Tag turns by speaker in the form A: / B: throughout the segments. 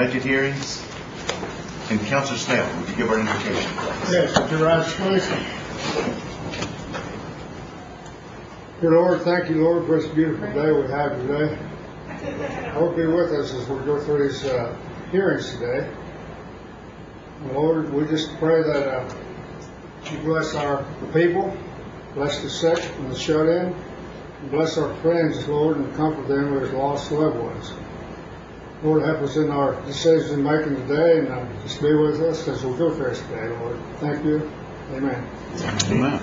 A: budget hearings. And Councilor Snell, would you give our invocation, please?
B: Yes, would you rise, please? Dear Lord, thank you, Lord, for this beautiful day we have today. Lord, be with us as we go through these hearings today. Lord, we just pray that you bless our people, bless the sick and the shut-in, and bless our friends, Lord, and comfort them with lost loved ones. Lord, help us in our decision making today, and just be with us as we go through this today, Lord. Thank you. Amen.
A: Amen.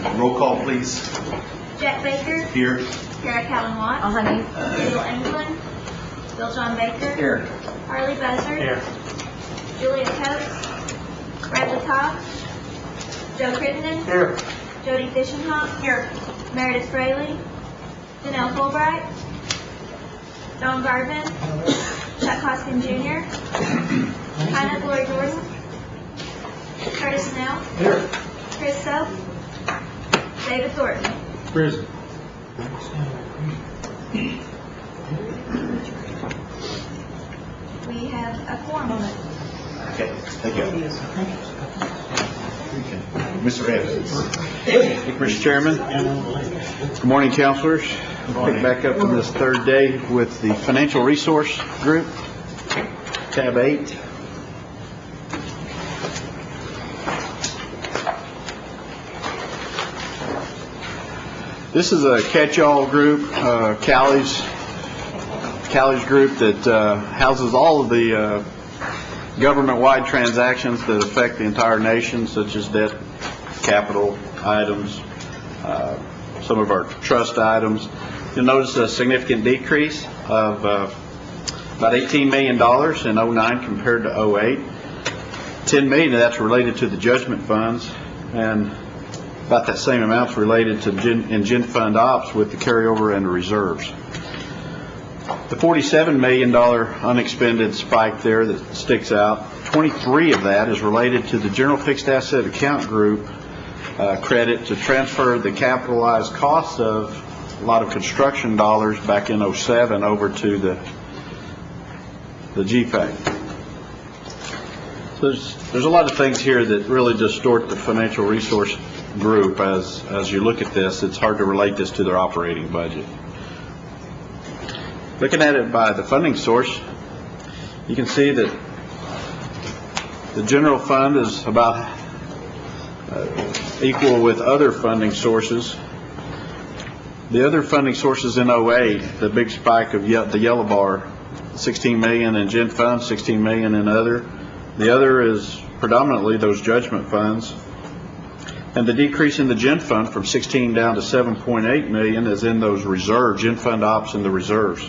A: And roll call, please.
C: Jack Baker.
A: Here.
C: Kara Callan Watts.
D: Oh, honey.
C: Bill England. Bill John Baker.
A: Here.
C: Harley Buzzard.
A: Here.
C: Julia Coates. Bradley Cox. Joe Crittenden.
A: Here.
C: Jody Fishenhawk. Here. Meredith Fraley. Janelle Fulbright. Don Garvin. Chuck Hoskin Jr. Hannah Glory Jordan. Curtis Snell.
B: Here.
C: Chris Soap. David Thornton.
B: Prison.
C: We have a quorum on it.
A: Okay, thank you. Mr. Evans.
E: Mr. Chairman, good morning, councilors. We'll pick back up on this third day with the Financial Resource Group, tab 8. This is a catch-all group, Callie's group that houses all of the government-wide transactions that affect the entire nation, such as debt, capital items, some of our trust items. You'll notice a significant decrease of about $18 million in 09 compared to 08. $10 million of that's related to the judgment funds, and about that same amount is related to Gen Fund Ops with the carryover and the reserves. The $47 million unexpended spike there that sticks out, 23 of that is related to the General Fixed Asset Account Group credit to transfer the capitalized cost of a lot of construction dollars back in 07 over to the GFAC. So there's a lot of things here that really distort the Financial Resource Group. As you look at this, it's hard to relate this to their operating budget. Looking at it by the funding source, you can see that the general fund is about equal with other funding sources. The other funding sources in 08, the big spike of the yellow bar, 16 million in Gen Fund, 16 million in other. The other is predominantly those judgment funds. And the decrease in the Gen Fund from 16 down to 7.8 million is in those reserves, Gen Fund Ops and the reserves.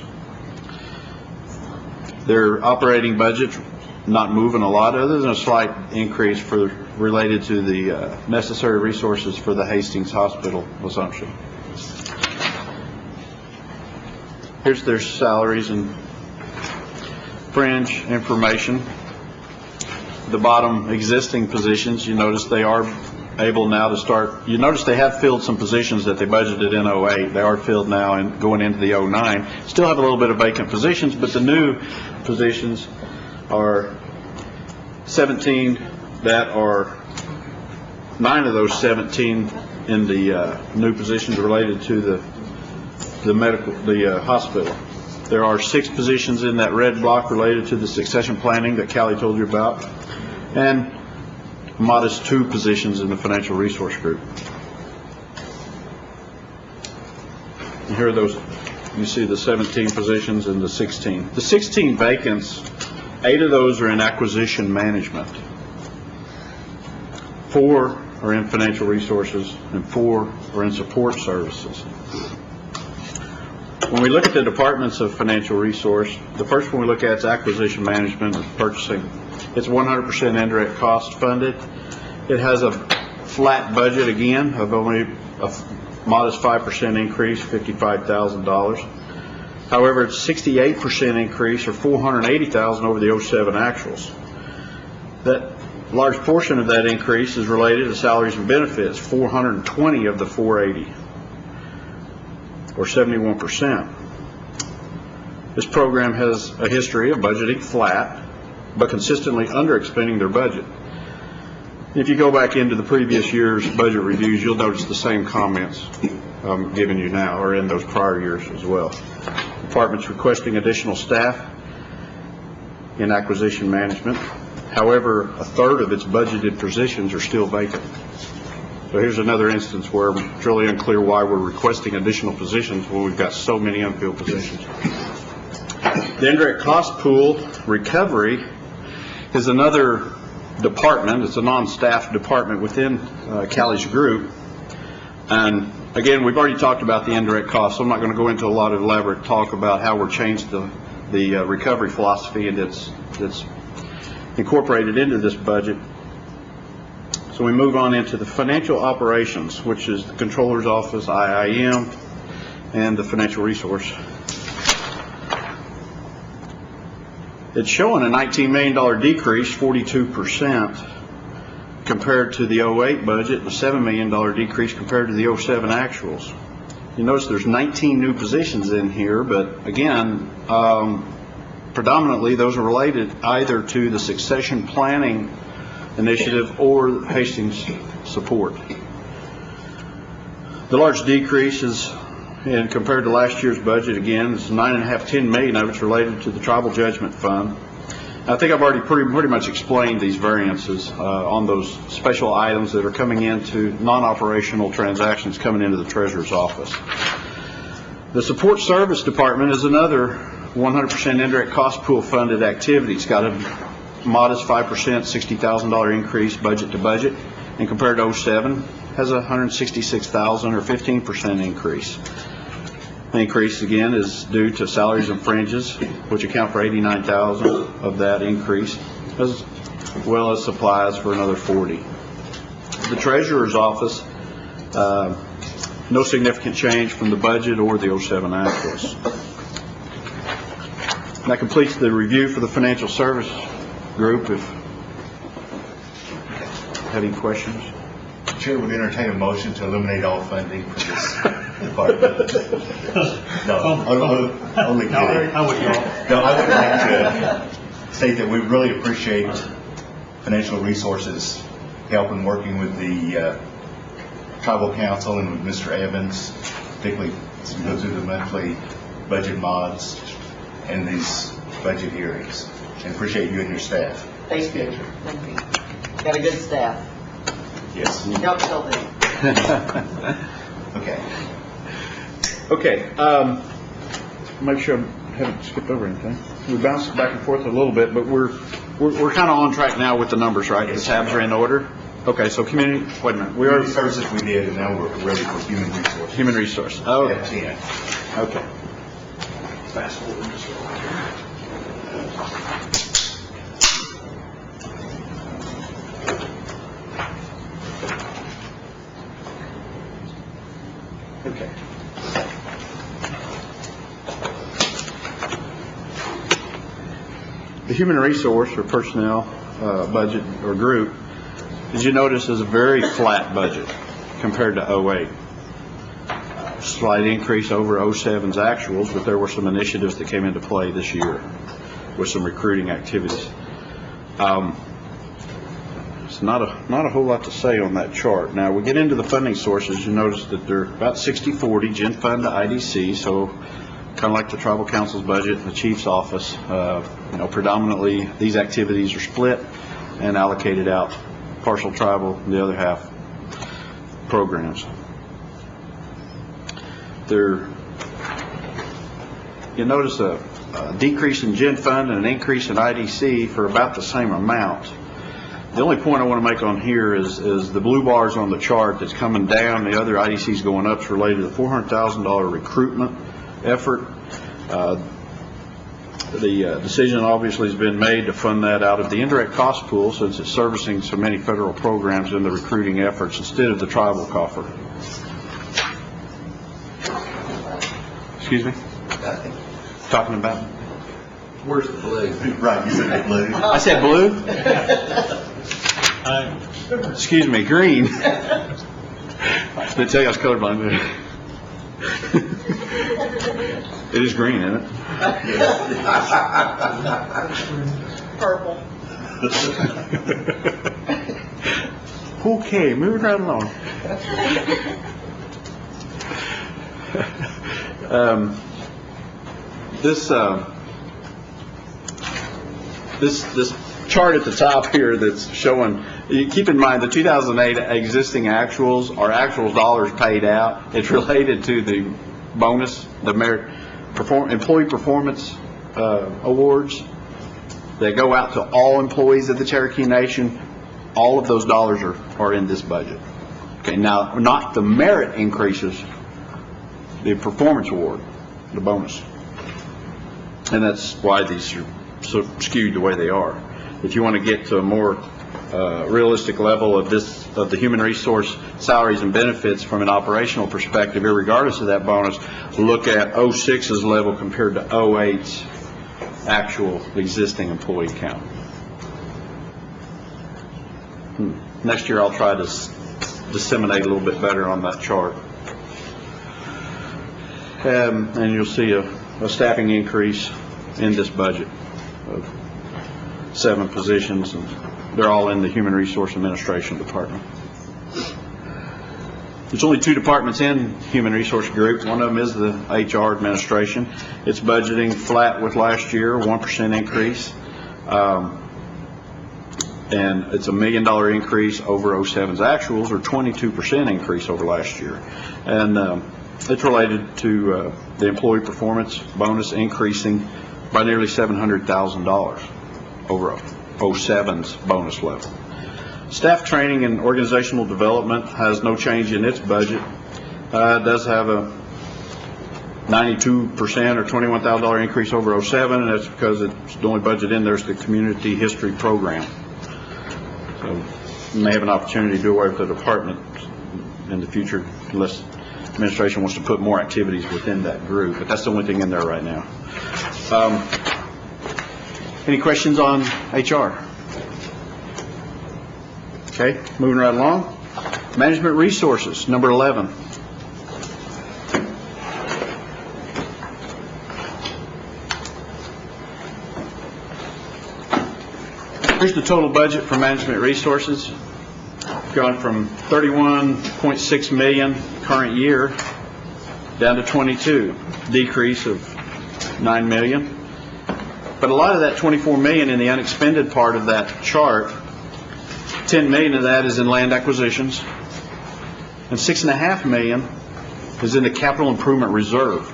E: Their operating budget not moving a lot, other than a slight increase related to the necessary resources for the Hastings Hospital assumption. Here's their salaries and fringe information. The bottom existing positions, you notice they are able now to start. You notice they have filled some positions that they budgeted in 08. They are filled now and going into the 09. Still have a little bit of vacant positions, but the new positions are 17 that are 9 of those 17 in the new positions related to the hospital. There are 6 positions in that red block related to the succession planning that Callie told you about, and modest 2 positions in the Financial Resource Group. And here are those. You see the 17 positions and the 16. The 16 vacants, 8 of those are in acquisition management. 4 are in financial resources, and 4 are in support services. When we look at the departments of financial resource, the first one we look at is acquisition management and purchasing. It's 100% indirect cost funded. It has a flat budget again of only a modest 5% increase, $55,000. However, it's 68% increase, or $480,000 over the 07 actuals. That large portion of that increase is related to salaries and benefits, 420 of the 480, or 71%. This program has a history of budgeting flat, but consistently underexpending their budget. If you go back into the previous year's budget reviews, you'll notice the same comments I'm giving you now are in those prior years as well. Department's requesting additional staff in acquisition management. However, a third of its budgeted positions are still vacant. So here's another instance where it's really unclear why we're requesting additional positions when we've got so many unfilled positions. The indirect cost pool recovery is another department. It's a non-staff department within Callie's group. And again, we've already talked about the indirect costs, so I'm not going to go into a lot of elaborate talk about how we're changed the recovery philosophy, and it's incorporated into this budget. So we move on into the financial operations, which is the Controller's Office, IIM, and the Financial Resource. It's showing a $19 million decrease, 42%, compared to the 08 budget, and a $7 million decrease compared to the 07 actuals. You notice there's 19 new positions in here, but again, predominantly those are related either to the succession planning initiative or Hastings support. The large decrease is, and compared to last year's budget, again, it's $9.5–10 million of it's related to the Tribal Judgment Fund. I think I've already pretty much explained these variances on those special items that are coming into non-operational transactions coming into the Treasurer's office. The Support Service Department is another 100% indirect cost pool funded activity. It's got a modest 5%, $60,000 increase budget to budget, and compared to 07 has a $166,000 or 15% increase. The increase again is due to salaries and fringes, which account for $89,000 of that increase, as well as supplies for another $40,000. The Treasurer's Office, no significant change from the budget or the 07 actuals. And that completes the review for the Financial Service Group. If you have any questions.
A: Chair would entertain a motion to eliminate all funding for this department. No, only kidding.
D: I would
A: No, I would like to state that we really appreciate Financial Resources help in working with the Tribal Council and with Mr. Evans, particularly as we go through the monthly budget mods and these budget hearings. And appreciate you and your staff.
F: Thank you. Thank you. Got a good staff.
A: Yes.
F: Don't tell them.
A: Okay.
E: Okay, make sure I haven't skipped over anything. We bounced back and forth a little bit, but we're kind of on track now with the numbers, right? The tabs are in order. Okay, so community. Wait a minute. We
A: Community
E: are
A: services we did, and now we're ready for human resources.
E: human resource. Oh,
A: We
E: okay.
A: have 10.
E: Okay.
D: Fast forward just a little bit.
E: Okay. The human resource or personnel budget or group, as you notice, is a very flat budget compared to 08. Slight increase over 07's actuals, but there were some initiatives that came into play this year with some recruiting activities. It's not a whole lot to say on that chart. Now we get into the funding sources. You notice that they're about 60-40 Gen Fund to IDC, so kind of like the Tribal Council's budget and the Chief's office. Predominantly these activities are split and allocated out, partial tribal and the other half programs. You notice a decrease in Gen Fund and an increase in IDC for about the same amount. The only point I want to make on here is the blue bars on the chart that's coming down, the other IDC's going up, is related to the $400,000 recruitment effort. The decision obviously has been made to fund that out of the indirect cost pool since it's servicing so many federal programs in the recruiting efforts instead of the tribal coffer. Excuse me? Talking about?
D: Where's the blue?
A: Right, you said blue.
E: I said blue? Excuse me, green. Did tell you I was colorblind. It is green, isn't it?
F: Purple.
E: Okay, moving right along. This chart at the top here that's showing, you keep in mind the 2008 existing actuals are actual dollars paid out. It's related to the bonus, the merit employee performance awards that go out to all employees of the Cherokee Nation. All of those dollars are in this budget. Okay, now not the merit increases, the performance award, the bonus. And that's why these are so skewed the way they are. If you want to get to a more realistic level of the human resource salaries and benefits from an operational perspective, irregardless of that bonus, look at 06's level compared to 08's actual existing employee count. Next year I'll try to disseminate a little bit better on that chart. And you'll see a staffing increase in this budget of 7 positions, and they're all in the Human Resource Administration Department. There's only 2 departments in Human Resource Group. One of them is the HR Administration. It's budgeting flat with last year, 1% increase. And it's $1 million increase over 07's actuals, or 22% increase over last year. And it's related to the employee performance bonus increasing by nearly $700,000 over 07's bonus level. Staff training and organizational development has no change in its budget. It does have a 92% or $21,000 increase over 07, and that's because it's the only budget in there is the community history program. So you may have an opportunity to do away with the department in the future unless administration wants to put more activities within that group, but that's the only thing in there right now. Any questions on HR? Okay, moving right along. Management resources, number 11. Here's the total budget for management resources. Gone from $31.6 million current year down to 22, decrease of $9 million. But a lot of that $24 million in the unexpended part of that chart, $10 million of that is in land acquisitions, and $6.5 million is in the capital improvement reserve.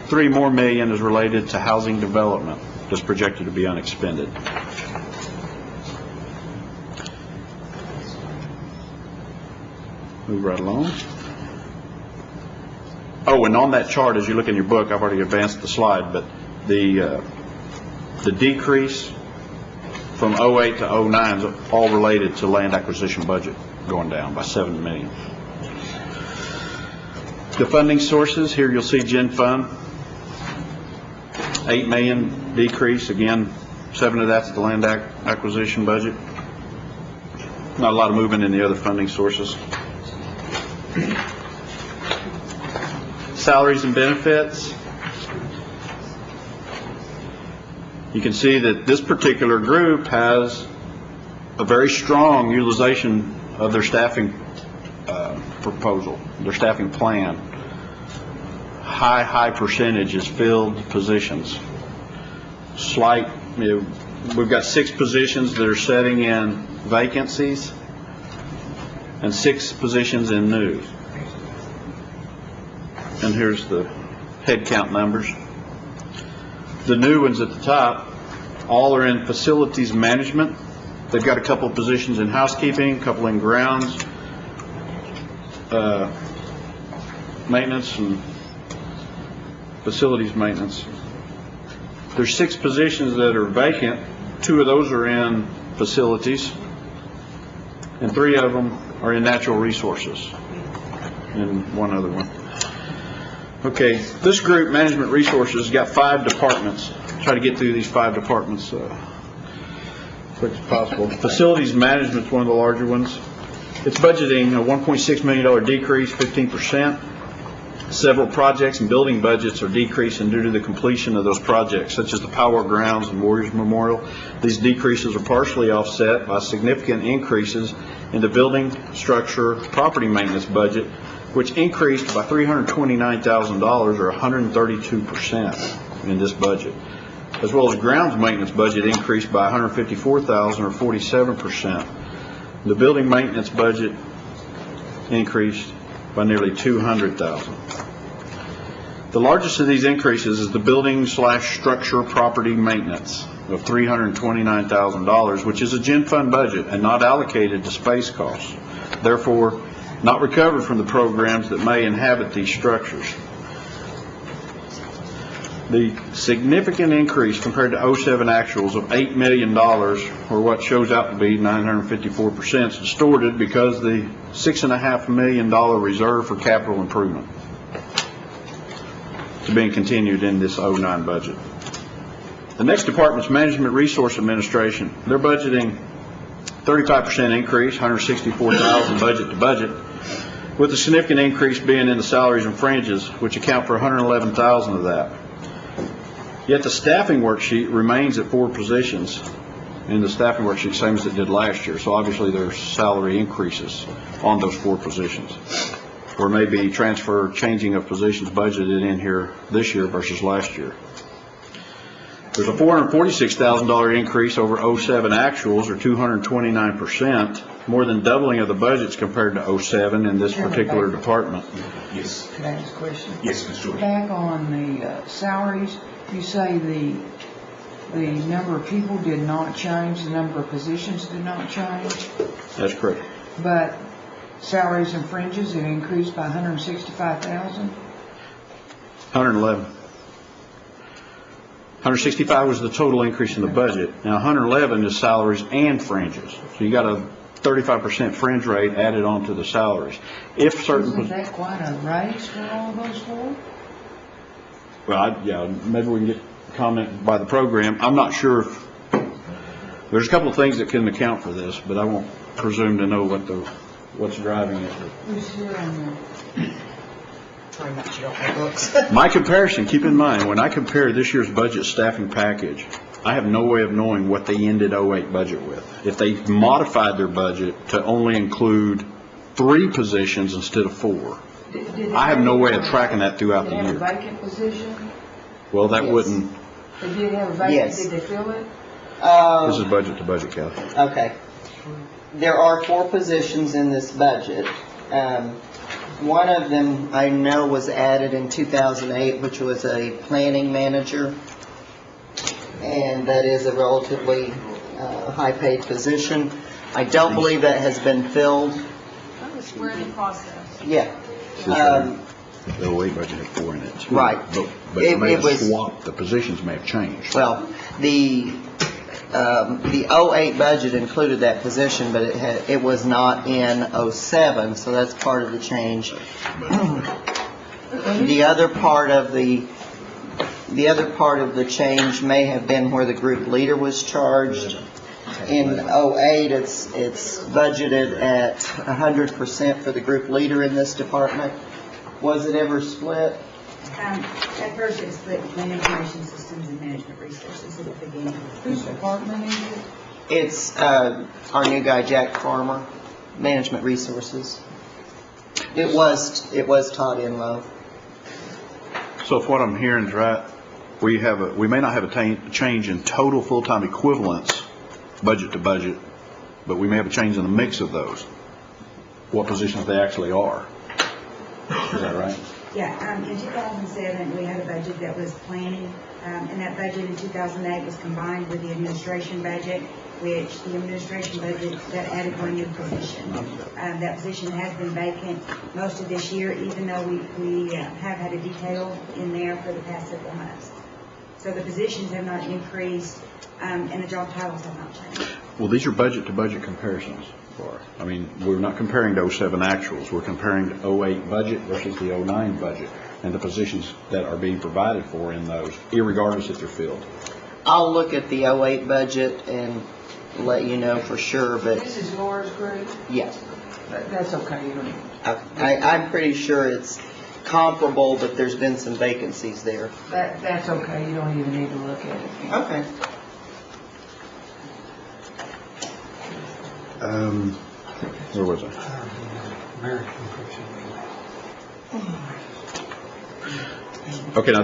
E: $3 more million is related to housing development that's projected to be unexpended. Move right along. Oh, and on that chart, as you look in your book, I've already advanced the slide, but the decrease from 08 to 09 is all related to land acquisition budget going down by $7 million. The funding sources, here you'll see Gen Fund, $8 million decrease, again, 7 of that's the land acquisition budget. Not a lot of movement in the other funding sources. Salaries and benefits. You can see that this particular group has a very strong utilization of their staffing proposal, their staffing plan. High percentage is filled positions. Slight, we've got 6 positions that are setting in vacancies and 6 positions in new. And here's the head count numbers. The new ones at the top, all are in facilities management. They've got a couple of positions in housekeeping, a couple in grounds, maintenance and facilities maintenance. There's 6 positions that are vacant. 2 of those are in facilities, and 3 of them are in natural resources, and 1 other one. Okay, this group, management resources, got 5 departments. Try to get through these 5 departments as quick as possible. Facilities management is one of the larger ones. It's budgeting a $1.6 million decrease, 15%. Several projects and building budgets are decreasing due to the completion of those projects, such as the Power Grounds and Warriors Memorial. These decreases are partially offset by significant increases in the building, structure, property maintenance budget, which increased by $329,000 or 132% in this budget, as well as grounds maintenance budget increased by $154,000 or 47%. The building maintenance budget increased by nearly $200,000. The largest of these increases is the building/structure property maintenance of $329,000, which is a gen fund budget and not allocated to space costs, therefore not recovered from the programs that may inhabit these structures. The significant increase compared to 07 actuals of $8 million, or what shows out to be 954%, is distorted because the $6.5 million reserve for capital improvement is being continued in this 09 budget. The next department's Management Resource Administration. They're budgeting 35% increase, $164,000 budget to budget, with a significant increase being in the salaries and fringes, which account for $111,000 of that. Yet the staffing worksheet remains at 4 positions in the staffing worksheet, same as it did last year. So obviously there's salary increases on those 4 positions. Or maybe changing of positions budgeted in here this year versus last year. There's a $446,000 increase over 07 actuals, or 229%, more than doubling of the budgets compared to 07 in this particular department.
A: Yes.
G: Can I ask a question?
A: Yes, Ms. Jordan.
G: Back on the salaries, you say the number of people did not change, the number of positions did not change,
E: That's correct.
G: but salaries and fringes have increased by $165,000?
E: 111. 165 was the total increase in the budget. Now 111 is salaries and fringes. So you got a 35% fringe rate added onto the salaries. If certain,
G: Isn't that quite a raise for all of those 4?
E: well, yeah, maybe we can get comment by the program. I'm not sure if there's a couple of things that can account for this, but I won't presume to know what's driving it.
G: Who's here on
F: Pretty much you don't have books.
E: My comparison, keep in mind, when I compare this year's budget staffing package, I have no way of knowing what they ended 08 budget with. If they modified their budget to only include 3 positions instead of 4, I have no way of tracking that throughout the
G: Did they have a
E: year.
G: vacant position?
E: Well, that
F: Yes.
E: wouldn't,
G: They did have a vacant,
F: Yes.
G: did they fill it?
E: this is budget to budget, Kathy.
F: Okay. There are 4 positions in this budget. One of them I know was added in 2008, which was a planning manager, and that is a relatively high-paid position. I don't believe that has been filled.
C: We're in the process.
F: Yeah.
E: The 08 budget had 4 in it, too.
F: Right.
E: But
F: It-
E: it may
F: it
E: have
F: was-
E: swapped, the positions may have changed.
F: Well, the 08 budget included that position, but it was not in 07, so that's part of the change. The other part of the change may have been where the group leader was charged. In 08, it's budgeted at 100% for the group leader in this department. Was it ever split?
H: At first, it was split between information systems and management resources at the beginning.
G: Whose department is it?
F: It's our new guy, Jack Farmer, management resources. It was Todd Enlow.
E: So if what I'm hearing is right, we may not have a change in total full-time equivalents, budget to budget, but we may have a change in the mix of those, what positions they actually are. Is that right?
H: Yeah, in 2007, we had a budget that was planning, and that budget in 2008 was combined with the administration budget, which the administration budget, that added 1 new position. That position has been vacant most of this year, even though we have had a detail in there for the past several months. So the positions have not increased, and the job titles have not changed.
E: Well, these are budget to budget comparisons. I mean, we're not comparing to 07 actuals. We're comparing to 08 budget versus the 09 budget and the positions that are being provided for in those, irregardless if they're filled.
F: I'll look at the 08 budget and let you know for sure, but
G: This is Laura's group?
F: yeah,
G: That's okay, you don't.
F: I'm pretty sure it's comparable, but there's been some vacancies there.
G: That's okay, you don't even need to look at it.
F: Okay.
E: Where was I? Okay, now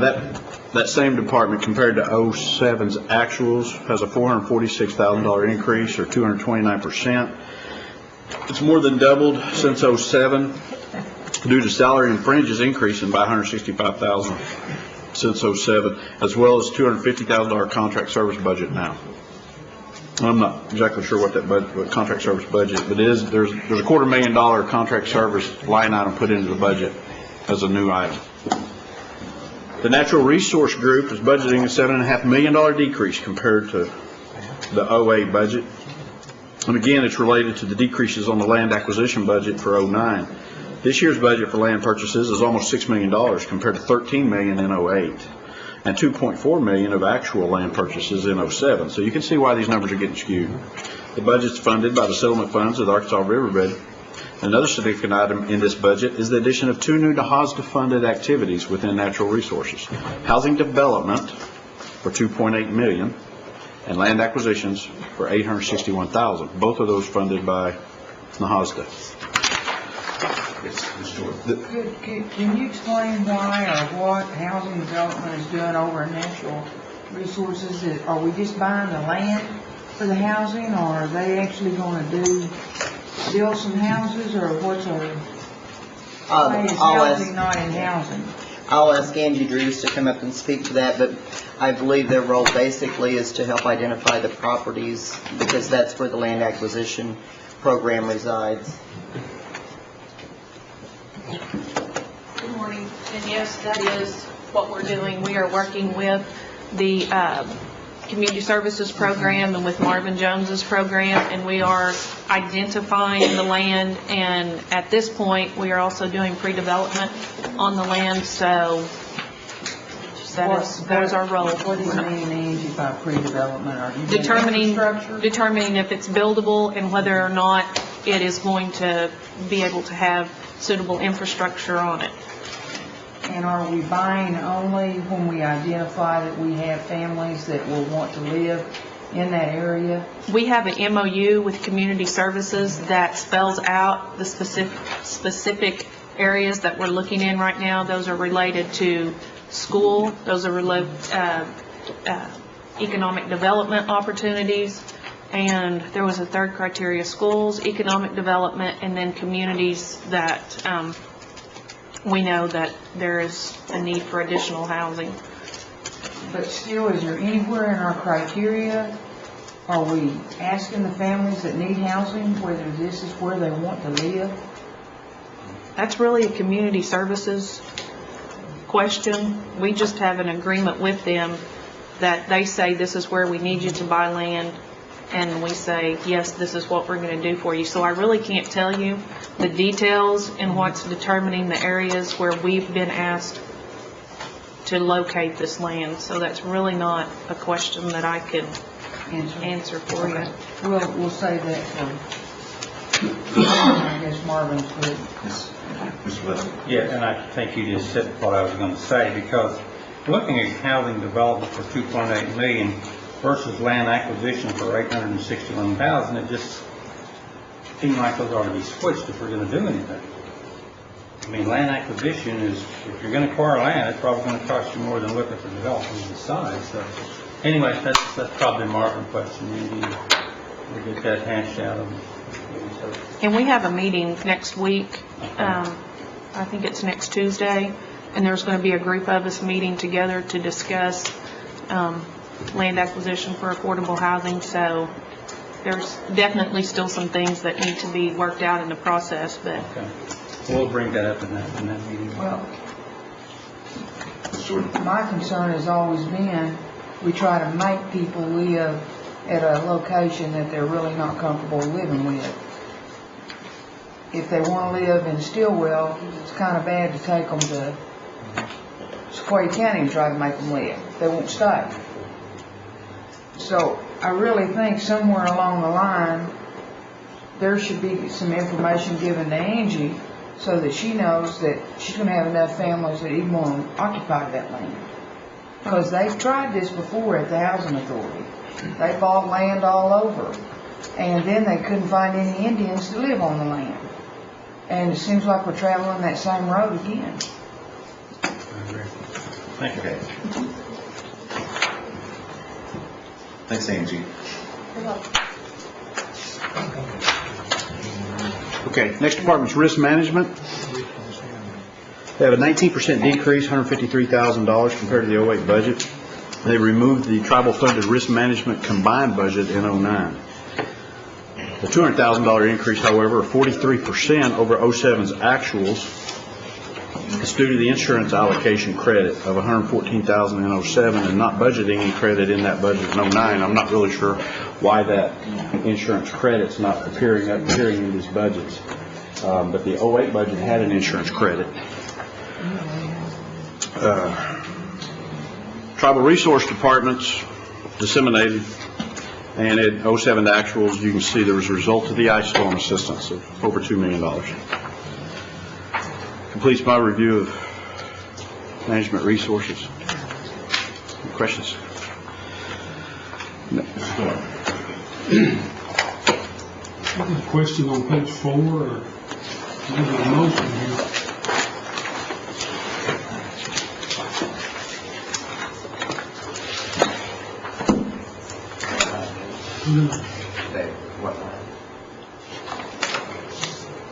E: that same department compared to 07's actuals has a $446,000 increase, or 229%. It's more than doubled since 07 due to salary and fringes increasing by $165,000 since 07, as well as $250,000 contract service budget now. I'm not exactly sure what that what contract service budget, but there's a $250,000 contract service line item put into the budget as a new item. The natural resource group is budgeting a $7.5 million decrease compared to the 08 budget. And again, it's related to the decreases on the land acquisition budget for 09. This year's budget for land purchases is almost $6 million compared to $13 million in 08. And $2.4 million of actual land purchases in 07. So you can see why these numbers are getting skewed. The budget's funded by the settlement funds of the Arkansas Riverbed. Another significant item in this budget is the addition of 2 new DHASDA-funded activities within natural resources. Housing development for $2.8 million and land acquisitions for $861,000. Both of those funded by NAHASDA.
G: Can you explain why or what housing development is doing over in natural resources? Are we just buying the land for the housing, or are they actually going to build some houses, or what's why is housing not in housing?
F: I'll ask Angie Drews to come up and speak to that, but I believe their role basically is to help identify the properties, because that's where the land acquisition program resides.
C: Good morning. And yes, that is what we're doing. We are working with the Community Services Program and with Marvin Jones's program, and we are identifying the land, and at this point we are also doing pre-development on the land, so that is our role.
G: What do you mean, Angie, by pre-development? Are you doing
C: Determining if it's buildable and whether or not it is going to be able to have suitable infrastructure on it.
G: And are we buying only when we identify that we have families that will want to live in that area?
C: We have an MOU with Community Services that spells out the specific areas that we're looking in right now. Those are related to school, those are related economic development opportunities, and there was a third criteria: schools, economic development, and then communities that we know that there is a need for additional housing.
G: But still, is there anywhere in our criteria, are we asking the families that need housing whether this is where they want to live?
C: That's really a Community Services question. We just have an agreement with them that they say this is where we need you to buy land, and we say, yes, this is what we're going to do for you. So I really can't tell you the details in what's determining the areas where we've been asked to locate this land. So that's really not a question that I could answer for you.
G: We'll say that for, I guess, Marvin's good.
I: Yeah, and I think you just said what I was going to say, because looking at housing development for $2.8 million versus land acquisition for $861,000, it just seems like those ought to be switched if we're going to do anything. I mean, land acquisition is, if you're going to acquire land, it's probably going to cost you more than looking for development of the size. So, anyway, that's probably a Marvin question. Maybe we'll get that hashed out of them.
C: And we have a meeting next week. I think it's next Tuesday, and there's going to be a group of us meeting together to discuss land acquisition for affordable housing. So there's definitely still some things that need to be worked out in the process. But
I: okay, we'll bring that up in that meeting.
G: Well, my concern has always been we try to make people live at a location that they're really not comfortable living with. If they want to live in Stillwell, it's kind of bad to take them to Sequoia County and try to make them live. They won't stay. So I really think somewhere along the line there should be some information given to Angie so that she knows that she's gonna have enough families that even want to occupy that land. Because they've tried this before at the Housing Authority. They bought land all over, and then they couldn't find any Indians to live on the land. And it seems like we're traveling that same road again.
I: Thank you.
A: Okay. Thanks, Angie.
E: Okay, next department's risk management. They have a 19% decrease, $153,000 compared to the '08 budget. They removed the tribal funded risk management combined budget in '09. The $200,000 increase, however, 43% over '07's actuals, is due to the insurance allocation credit of $114,000 in '07 and not budgeting any credit in that budget in '09. I'm not really sure why that insurance credit's not appearing in these budgets. But the '08 budget had an insurance credit. Tribal resource departments disseminated, and at '07 actuals, you can see there was a result of the ice storm assistance of over $2 million. Completes my review of management resources. Any questions? No.
J: Question on page 4, or maybe a motion here.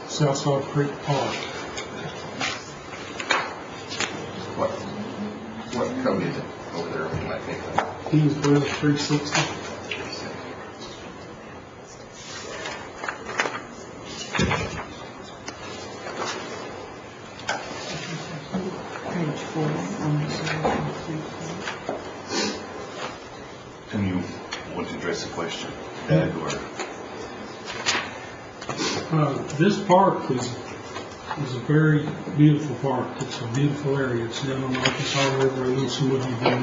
J: Southside Creek Park.
D: What code is it over there on that paper?
J: Kingsville 360.
G: Page 4 on the
A: And you want to address the question, Doug, or?
J: This park is a very beautiful park. It's a beautiful area. It's down on the Arkansas River. I know some of you have been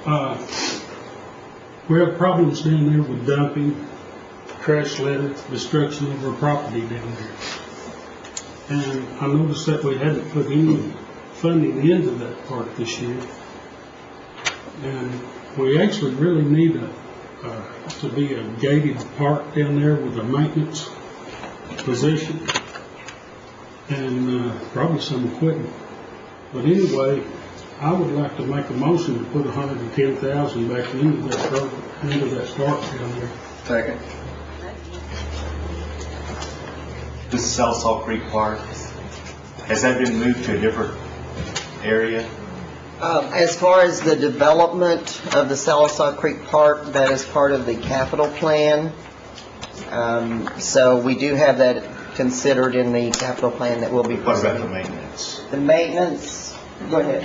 J: there. We have problems down there with dumping, trash litter, destruction of our property down there. And I noticed that we hadn't put any funding into that park this year. And we actually really need to be a gated park down there with a maintenance position and probably some equipment. But anyway, I would like to make a motion to put $110,000 back into that program, into that park down there.
D: Second.
A: This is Southside Creek Park. Has that been moved to a different area?
F: As far as the development of the Sallisaw Creek Park, that is part of the capital plan. So we do have that considered in the capital plan that will be
A: What about
F: presented.
A: the maintenance?
F: The maintenance, go ahead.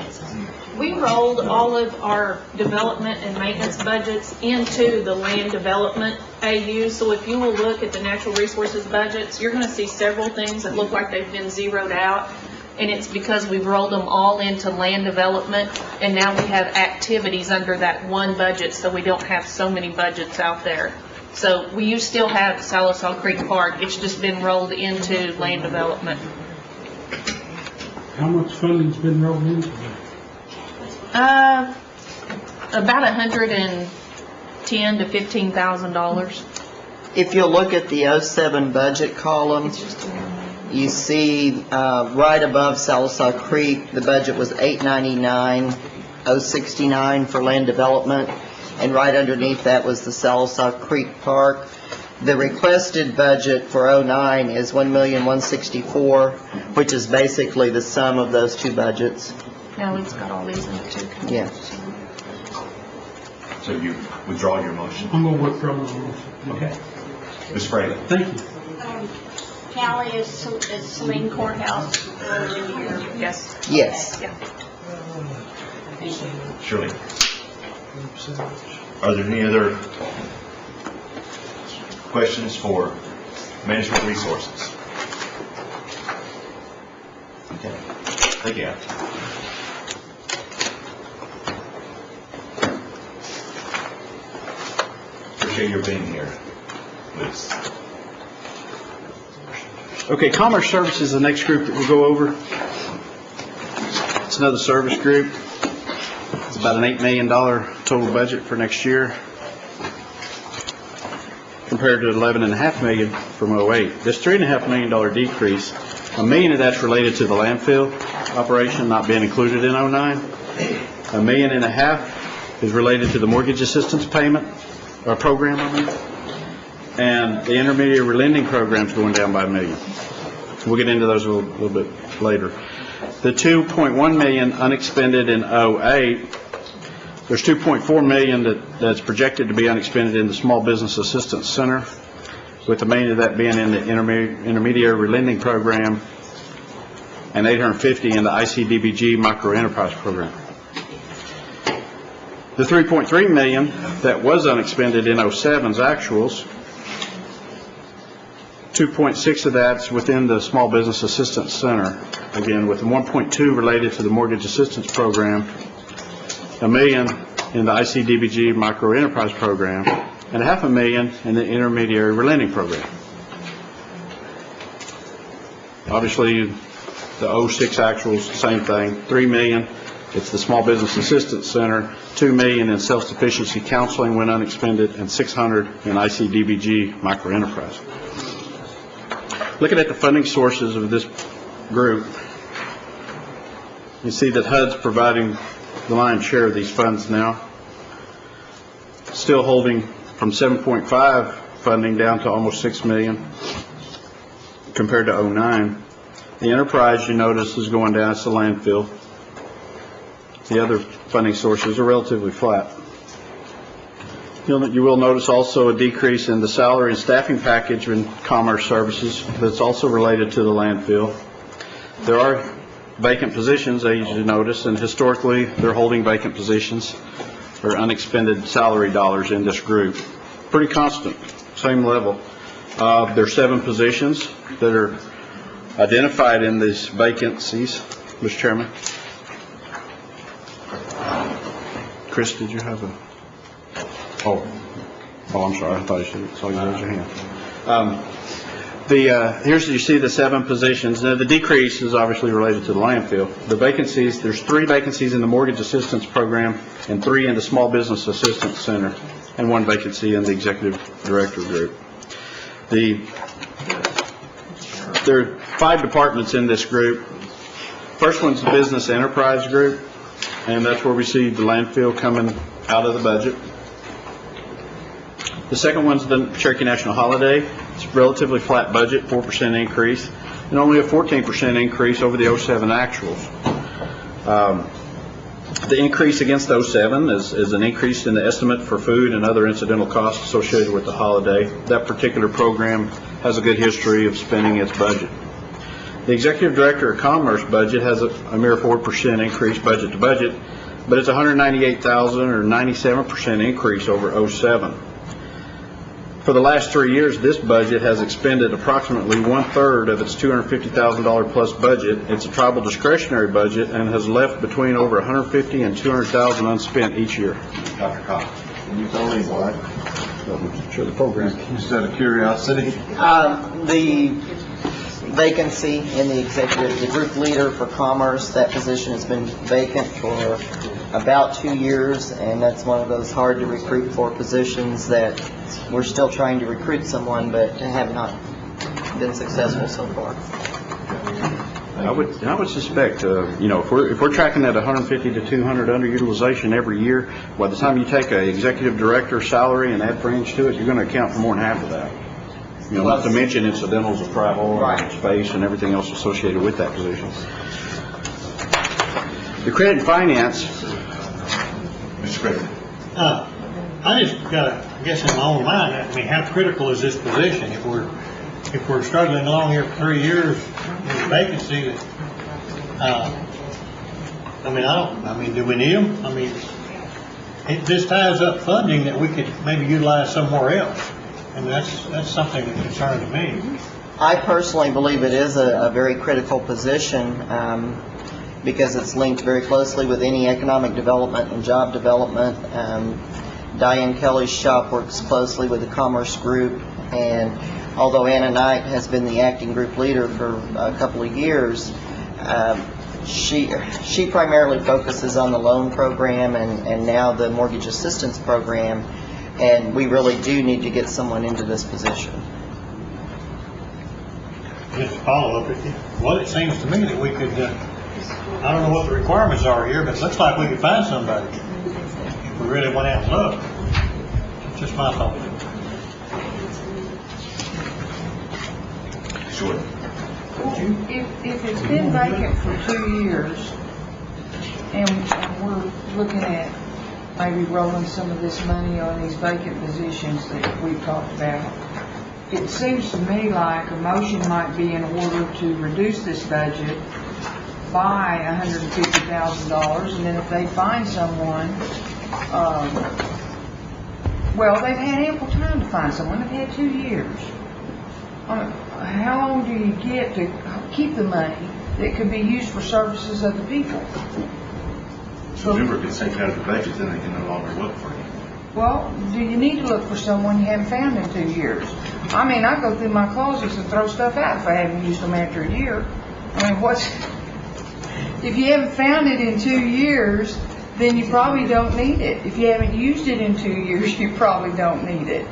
C: We rolled all of our development and maintenance budgets into the land development AU. So if you will look at the natural resources budgets, you're going to see several things that look like they've been zeroed out. And it's because we've rolled them all into land development, and now we have activities under that one budget, so we don't have so many budgets out there. So you still have Sallisaw Creek Park, it's just been rolled into land development.
J: How much funding's been rolled into that?
C: About $110,000 to $15,000.
F: If you'll look at the 07 budget column, you see right above Sallisaw Creek, the budget was $899,069 for land development, and right underneath that was the Sallisaw Creek Park. The requested budget for 09 is $1,164,000, which is basically the sum of those two budgets.
C: Now it's got all these in it too.
F: Yeah.
A: So you withdraw your motion?
J: I'm going to withdraw my motion.
A: Okay. Ms. Fraley?
J: Thank you.
K: Callie, is Saline Courthouse rolled into your?
C: Yes.
F: Yes.
C: Yeah.
A: Shirley? Are there any other questions for management resources? Okay. Thank you. Appreciate your being here, Liz.
E: Okay, Commerce Services is the next group that we'll go over. It's another service group. It's about an $8 million total budget for next year, compared to $11.5 million from '08. This $3.5 million decrease, $1 million of that's related to the landfill operation not being included in '09. $1.5 million is related to the mortgage assistance payment, or program, and the intermediary lending program's going down by $1 million. We'll get into those a little bit later. The $2.1 million unexpended in '08, there's $2.4 million that's projected to be unexpended in the Small Business Assistance Center, with $1 million of that being in the intermediary lending program and $850 in the ICDBG microenterprise program. The $3.3 million that was unexpended in '07's actuals, 2.6 of that's within the Small Business Assistance Center, again with the 1.2 related to the mortgage assistance program, $1 million in the ICDBG microenterprise program, and $500,000 in the intermediary lending program. Obviously, the '06 actuals, same thing, $3 million. It's the Small Business Assistance Center, $2 million in self-sufficiency counseling when unexpended, and $600 in ICDBG microenterprise. Looking at the funding sources of this group, you see that HUD's providing the lion's share of these funds now, still holding from 7.5 funding down to almost $6 million compared to '09. The enterprise, you notice, is going down. It's the landfill. The other funding sources are relatively flat. You will notice also a decrease in the salary and staffing package in Commerce Services that's also related to the landfill. There are vacant positions, as you notice, and historically they're holding vacant positions or unexpended salary dollars in this group. Pretty constant, same level. There are 7 positions that are identified in these vacancies, Mr. Chairman. Chris, did you have a... Oh, I'm sorry. I thought I saw you raise your hand. Here's, you see the 7 positions. Now, the decrease is obviously related to the landfill. The vacancies, there's 3 vacancies in the mortgage assistance program and 3 in the Small Business Assistance Center, and 1 vacancy in the executive director group. There are 5 departments in this group. First one's the business enterprise group, and that's where we see the landfill coming out of the budget. The second one's the Cherokee National Holiday. It's a relatively flat budget, 4% increase, and only a 14% increase over the '07 actuals. The increase against '07 is an increase in the estimate for food and other incidental costs associated with the holiday. That particular program has a good history of spending its budget. The Executive Director of Commerce budget has a mere 4% increase budget to budget, but it's $198,000 or 97% increase over '07. For the last 3 years, this budget has expended approximately 1/3 of its $250,000 plus budget. It's a tribal discretionary budget and has left between over $150,000 and $200,000 unspent each year.
A: Dr. Cox, can you tell me why?
E: Sure, the program.
A: Just out of curiosity.
F: The vacancy in the group leader for Commerce, that position has been vacant for about 2 years, and that's one of those hard to recruit for positions that we're still trying to recruit someone, but have not been successful so far.
E: I would suspect, if we're tracking that 150 to 200 underutilization every year, by the time you take an executive director salary and add fringe to it, you're going to account for more than half of that. Not to mention incidentals of travel, and space, and everything else associated with that position. The credit and finance.
A: Mr. Griffin.
L: I just got, I guess in my own mind, I mean, how critical is this position? If we're struggling along here for 3 years with a vacancy, do we need them? I mean, this ties up funding that we could maybe utilize somewhere else. And that's something that concerns me.
F: I personally believe it is a very critical position because it's linked very closely with any economic development and job development. Diane Kelly's shop works closely with the Commerce Group, and although Anna Knight has been the acting group leader for a couple of years, she primarily focuses on the loan program and now the mortgage assistance program, and we really do need to get someone into this position.
L: Just to follow up, well, it seems to me that we could, I don't know what the requirements are here, but it looks like we could find somebody if we really went out and looked. It's just my thought.
A: Sure.
G: If it's been vacant for 2 years, and we're looking at maybe rolling some of this money on these vacant positions that we've talked about, it seems to me like a motion might be in order to reduce this budget by $150,000, and then if they find someone, well, they've had ample time to find someone. They've had 2 years. How long do you get to keep the money that could be used for services of the people?
A: So remember, if it's taken out of the budget, then they can no longer look for you.
G: Well, do you need to look for someone you haven't found in 2 years? I mean, I go through my closets and throw stuff out if I haven't used them after a year. I mean, if you haven't found it in 2 years, then you probably don't need it. If you haven't used it in 2 years, you probably don't need it.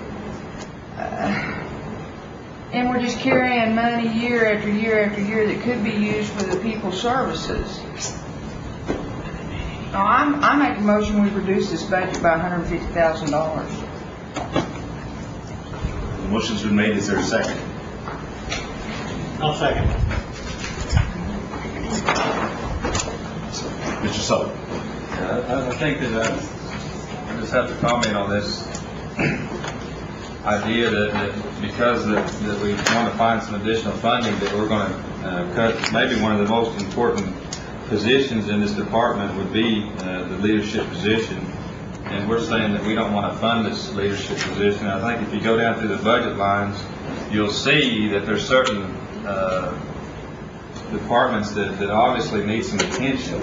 G: And we're just carrying money year after year after year that could be used for the people's services. Now, I make a motion we reduce this budget by $150,000.
A: The motion's been made. Is there a second?
L: I'll second.
A: Mr. Sullivan.
M: I think that I just have to comment on this idea that because that we want to find some additional funding, that we're going to cut maybe one of the most important positions in this department would be the leadership position. And we're saying that we don't want to fund this leadership position. I think if you go down through the budget lines, you'll see that there's certain departments that obviously need some attention.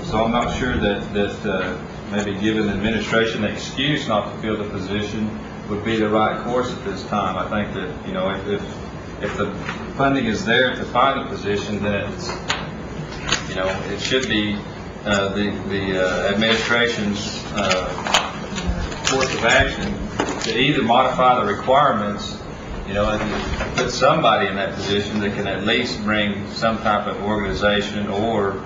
M: So I'm not sure that maybe giving the administration an excuse not to fill the position would be the right course at this time. I think that, you know, if the funding is there to find a position, then it's, you know, it should be the administration's course of action to either modify the requirements, you know, and put somebody in that position that can at least bring some type of organization or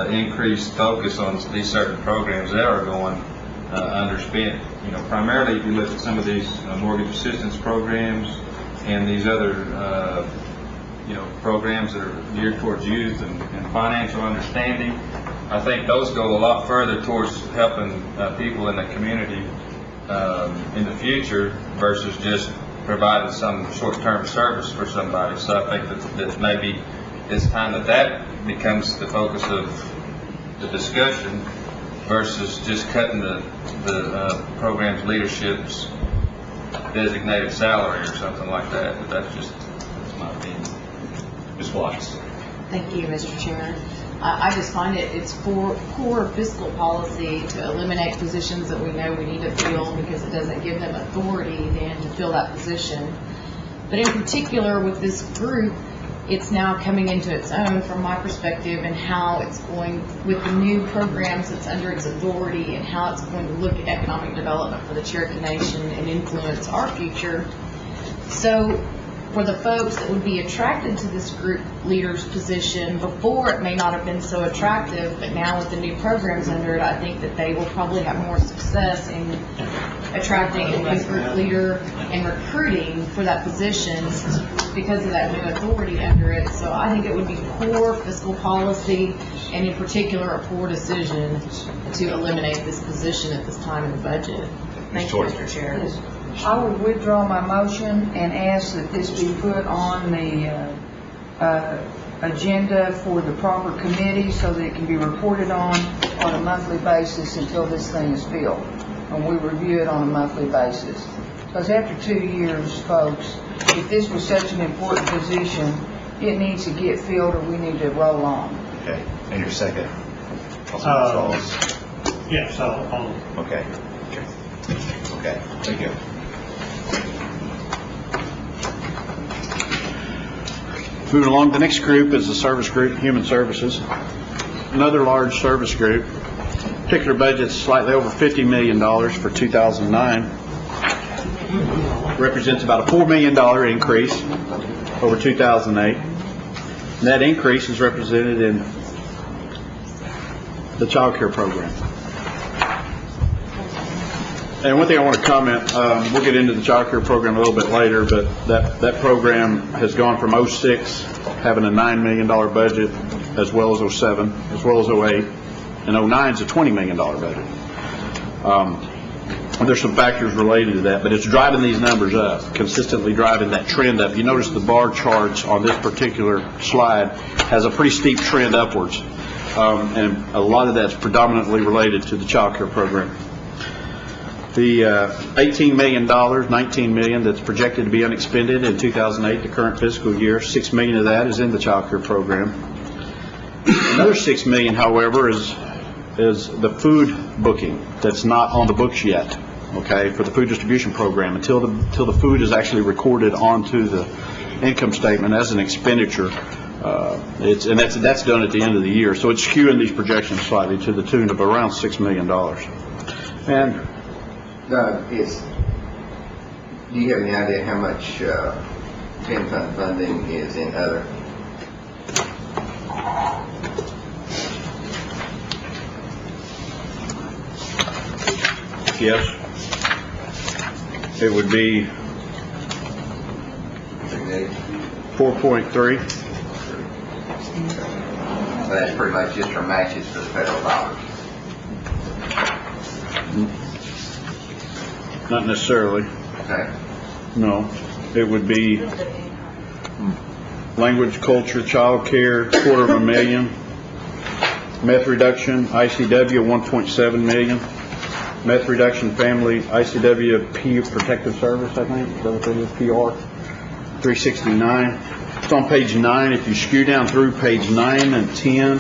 M: increased focus on these certain programs that are going underspent. You know, primarily if you look at some of these mortgage assistance programs and these other you know, programs that are geared towards youth and financial understanding, I think those go a lot further towards helping people in the community in the future versus just providing some short-term service for somebody. So I think that maybe it's time that becomes the focus of the discussion versus just cutting the program's leadership's designated salary or something like that. But that's my opinion.
A: Ms. Watts.
N: Thank you, Mr. Chairman. I just find it's poor fiscal policy to eliminate positions that we know we need to fill because it doesn't give them authority then to fill that position. But in particular with this group, it's now coming into its own from my perspective and how it's going with the new programs that's under its authority and how it's going to look at economic development for the Cherokee Nation and influence our future. So for the folks that would be attracted to this group leader's position, before it may not have been so attractive, but now with the new programs under it, I think that they will probably have more success in attracting a new group leader and recruiting for that position because of that new authority under it. So I think it would be poor fiscal policy and in particular a poor decision to eliminate this position at this time in the budget. Thank you, Mr. Chair.
G: I would withdraw my motion and ask that this be put on the agenda for the proper committee so that it can be reported on a monthly basis until this thing is filled. And we review it on a monthly basis. Because after 2 years, folks, if this was such an important position, it needs to get filled or we need to roll on.
A: Okay. And your second?
L: Yes,
A: Okay. Okay. Thank you.
E: Moving along, the next group is the service group, Human Services. Another large service group. Particular budget's slightly over $50 million for 2009. Represents about a $4 million increase over 2008. And that increase is represented in the child care program. And one thing I want to comment, we'll get into the child care program a little bit later, but that program has gone from 06, having a $9 million budget, as well as 07, as well as 08, and 09 is a $20 million budget. There's some factors related to that, but it's driving these numbers up, consistently driving that trend up. You notice the bar charts on this particular slide has a pretty steep trend upwards, and a lot of that's predominantly related to the child care program. The $18 million, $19 million that's projected to be unexpended in 2008, the current fiscal year, $6 million of that is in the child care program. Another $6 million, however, is the food booking that's not on the books yet, okay, for the food distribution program until the food is actually recorded onto the income statement as an expenditure. And that's done at the end of the year, so it's skewing these projections slightly to the tune of around $6 million. And
D: Doug, do you have any idea how much gen fund funding is in other?
E: Yes, it would be 4.3.
D: So that's pretty much just for matches for the federal dollars.
E: Not necessarily.
D: Okay.
E: No, it would be language, culture, child care, $250,000. Meth reduction, ICW, $1.7 million. Meth reduction family, ICW, Protective Service, I think, is that what that is, PR, $369. It's on page 9. If you skew down through page 9 and 10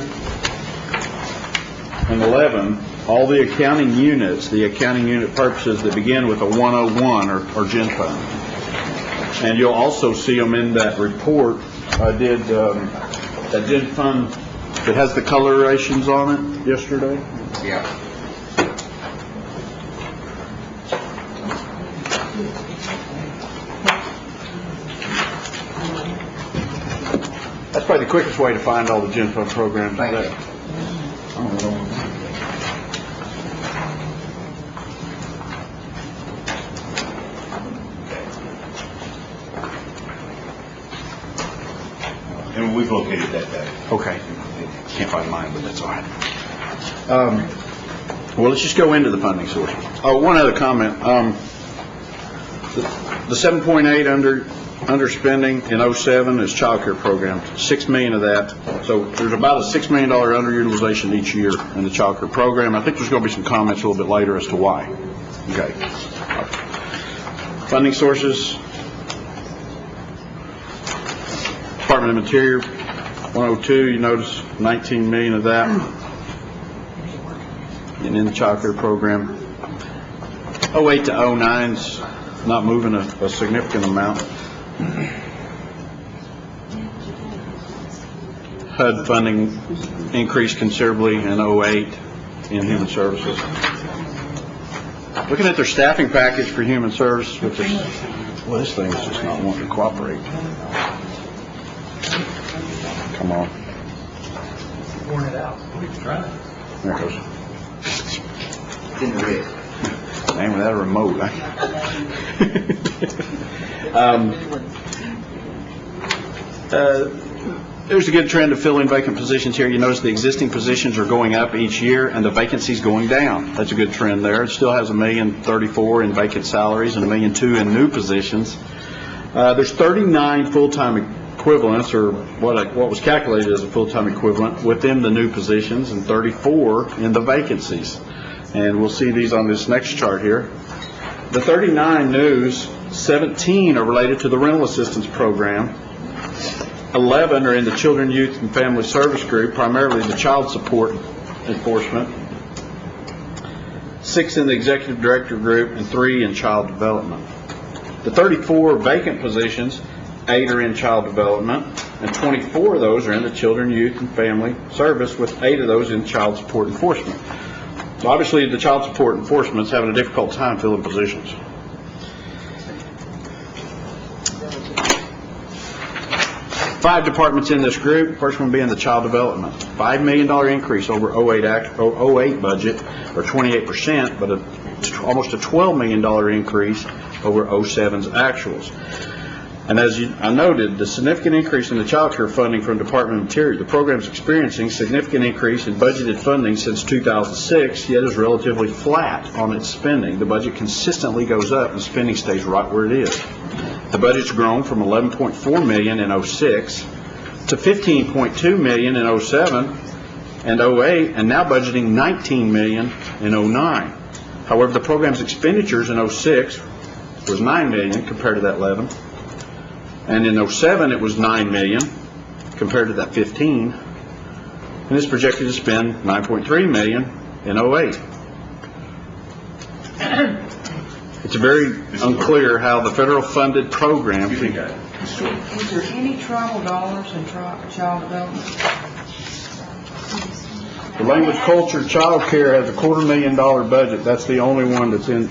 E: and 11, all the accounting units, the accounting unit purposes that begin with a 101 are gen fund. And you'll also see them in that report. I did that gen fund that has the colorations on it yesterday.
D: Yeah.
E: That's probably the quickest way to find all the gen fund programs.
D: Thank you.
A: And we've located that day.
E: Okay. Can't find mine, but that's all right. Well, let's just go into the funding source. Oh, one other comment. The 7.8 underspending in 07 is child care program. $6 million of that. So there's about a $6 million underutilization each year in the child care program. I think there's going to be some comments a little bit later as to why. Okay. Funding sources. Department of Interior, 102, you notice 19 million of that. And in the child care program. 08 to 09's not moving a significant amount. HUD funding increased considerably in 08 in Human Services. Looking at their staffing package for Human Services, which is, well, this thing is just not wanting to cooperate. Come on.
L: Worn it out. We've tried.
E: There it goes.
D: It's in the red.
E: Man, without a remote. There's a good trend of filling vacant positions here. You notice the existing positions are going up each year and the vacancies going down. That's a good trend there. It still has $1,034,000 in vacant salaries and $1,002,000 in new positions. There's 39 full-time equivalents, or what was calculated as a full-time equivalent within the new positions, and 34 in the vacancies. And we'll see these on this next chart here. The 39 news, 17 are related to the rental assistance program. 11 are in the Children, Youth, and Family Service Group, primarily the child support enforcement. 6 in the Executive Director Group, and 3 in Child Development. The 34 vacant positions, 8 are in child development, and 24 of those are in the children, youth, and family service, with 8 of those in child support enforcement. So obviously, the child support enforcement's having a difficult time filling positions. Five departments in this group. First one being the child development. $5 million increase over 08 budget, or 28%, but almost a $12 million increase over 07's actuals. And as I noted, the significant increase in the child care funding from Department of Interior, the program is experiencing significant increase in budgeted funding since 2006, yet is relatively flat on its spending. The budget consistently goes up and spending stays right where it is. The budget's grown from $11.4 million in 06 to $15.2 million in 07 and 08, and now budgeting $19 million in 09. However, the program's expenditures in 06 was $9 million compared to that 11. And in 07, it was $9 million compared to that 15, and it's projected to spend $9.3 million in 08. It's very unclear how the federal funded program.
G: Is there any tribal dollars in child development?
E: The language, culture, child care has a $250,000 budget. That's the only one that's in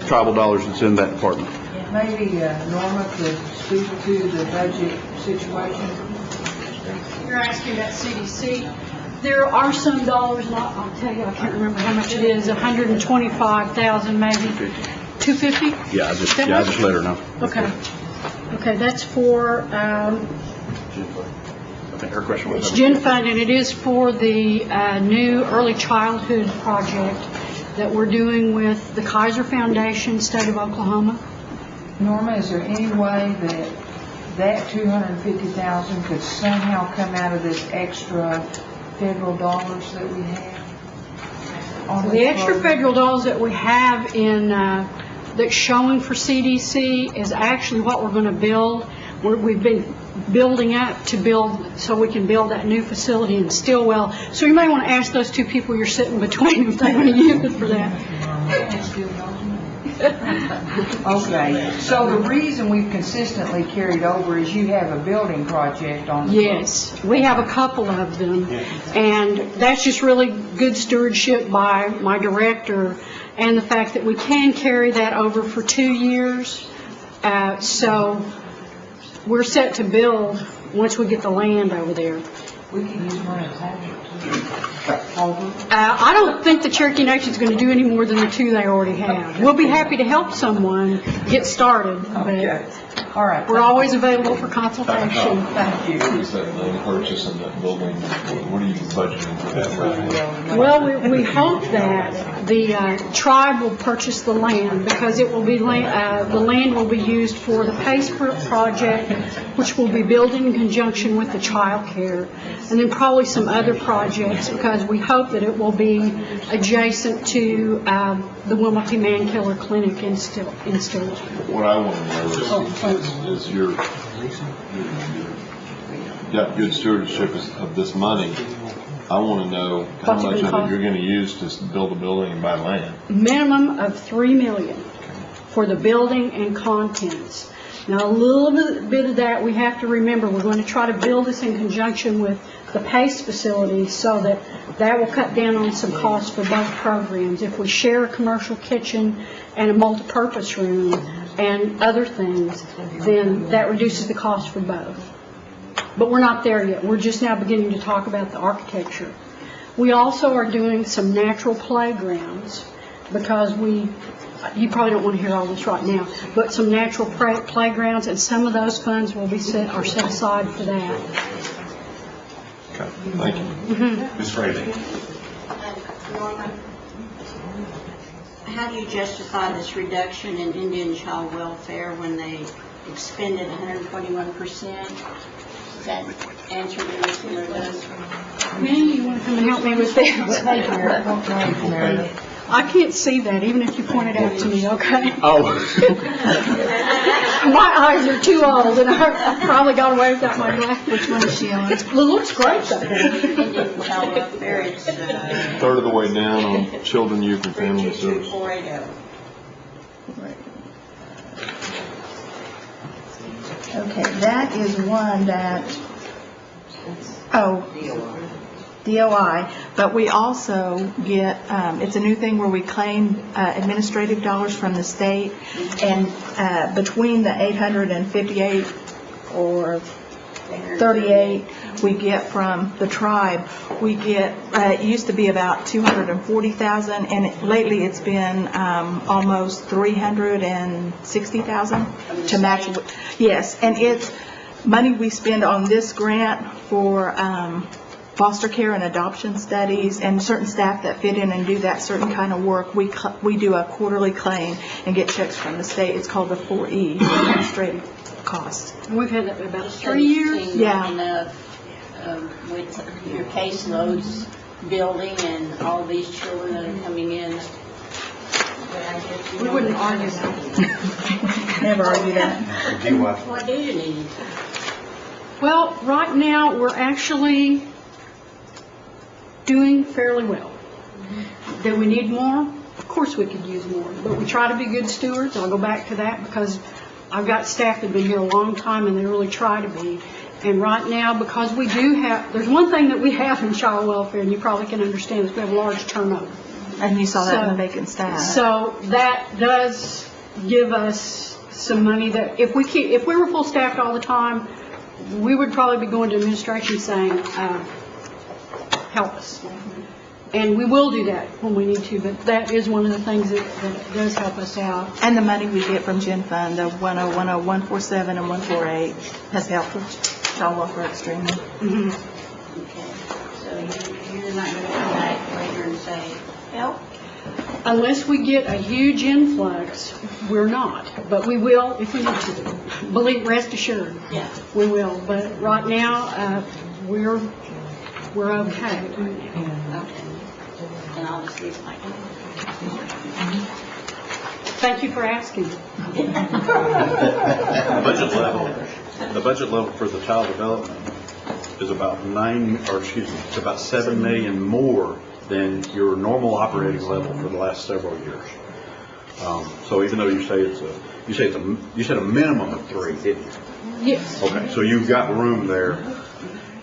E: tribal dollars that's in that department.
G: Maybe Norma could speak to the budget situation.
K: You're asking about CDC. There are some dollars, and I'll tell you, I can't remember how much it is, 125,000 maybe. 250?
E: Yeah, I just let her know.
K: Okay. Okay, that's for,
E: I think her question was.
K: it's gen fund, and it is for the new early childhood project that we're doing with the Kaiser Foundation, State of Oklahoma.
G: Norma, is there any way that $250,000 could somehow come out of this extra federal dollars that we have?
K: The extra federal dollars that we have in that's showing for CDC is actually what we're going to build. We've been building up to build so we can build that new facility in Stillwell. So you may want to ask those two people you're sitting between if they want to use it for that.
G: Okay, so the reason we've consistently carried over is you have a building project on the
K: Yes, we have a couple of them, and that's just really good stewardship by my director, and the fact that we can carry that over for 2 years. So we're set to build once we get the land over there.
G: We can use one at a time.
K: I don't think the Cherokee Nation's going to do any more than the 2 they already have. We'll be happy to help someone get started, but
G: all right,
K: we're always available for consultation.
G: Thank you.
O: Is that land purchase in that building, what are you budgeting for that right now?
K: Well, we hope that the tribe will purchase the land, because it will be the land will be used for the PACE project, which will be built in conjunction with the child care, and then probably some other projects, because we hope that it will be adjacent to the Wilmotty Man Killer Clinic in Stillwater.
O: What I want to know is you've got good stewardship of this money. I want to know how much of it you're going to use to build a building and buy land.
K: Minimum of $3 million for the building and contents. Now, a little bit of that we have to remember. We're going to try to build this in conjunction with the PACE facility, so that will cut down on some costs for both programs. If we share a commercial kitchen and a multi-purpose room and other things, then that reduces the cost for both. But we're not there yet. We're just now beginning to talk about the architecture. We also are doing some natural playgrounds, because you probably don't want to hear all this right now, but some natural playgrounds, and some of those funds will be set aside for that.
O: Okay, thank you.
A: Ms. Frazee.
P: Norma, how do you justify this reduction in Indian child welfare when they expended 121%? Does that answer your question, or does?
K: Manny, you want to come and help me with that? I can't see that, even if you point it out to me, okay?
E: Oh.
K: My eyes are too old, and I probably got away without my glasses. Which one is she on? It looks great, though.
P: Indian child welfare, it's
O: Third of the way down on children, youth, and family service.
P: 480.
C: Okay, that is one that, oh, DOI, but we also get, it's a new thing where we claim administrative dollars from the state, and between the 858 or 38 we get from the tribe, we get, it used to be about 240,000, and lately it's been almost 360,000 to match. Yes, and it's money we spend on this grant for foster care and adoption studies, and certain staff that fit in and do that certain kind of work. We do a quarterly claim and get checks from the state. It's called the 4E, administrative cost.
K: We've had that about 3 years.
C: Yeah.
P: Enough with your caseloads building and all these children that are coming in.
K: We wouldn't argue that.
C: Never argue that.
P: What do you need?
K: Well, right now, we're actually doing fairly well. Do we need more? Of course we could use more, but we try to be good stewards. I'll go back to that because I've got staff that have been here a long time and they really try to be. And right now, because we do have, there's one thing that we have in child welfare, and you probably can understand, is we have a large turnover.
C: And you saw that in the vacant staff.
K: So that does give us some money that if we were full staffed all the time, we would probably be going to administration saying, help us. And we will do that when we need to, but that is one of the things that does help us out.
C: And the money we get from Gen Fund, the 1010, 147, and 148, has helped with child welfare extremely.
K: Mm-hmm.
P: Okay, so you're not going to come back later and say, help?
K: Unless we get a huge influx, we're not. But we will if we need to. Believe, rest assured.
P: Yeah.
K: We will. But right now, we're okay.
P: Okay. And I'll just leave my
K: Thank you for asking.
E: The budget level for the child development is about it's about 7 million more than your normal operating level for the last several years. So even though you said a minimum of 3, didn't you?
K: Yes.
E: Okay, so you've got room there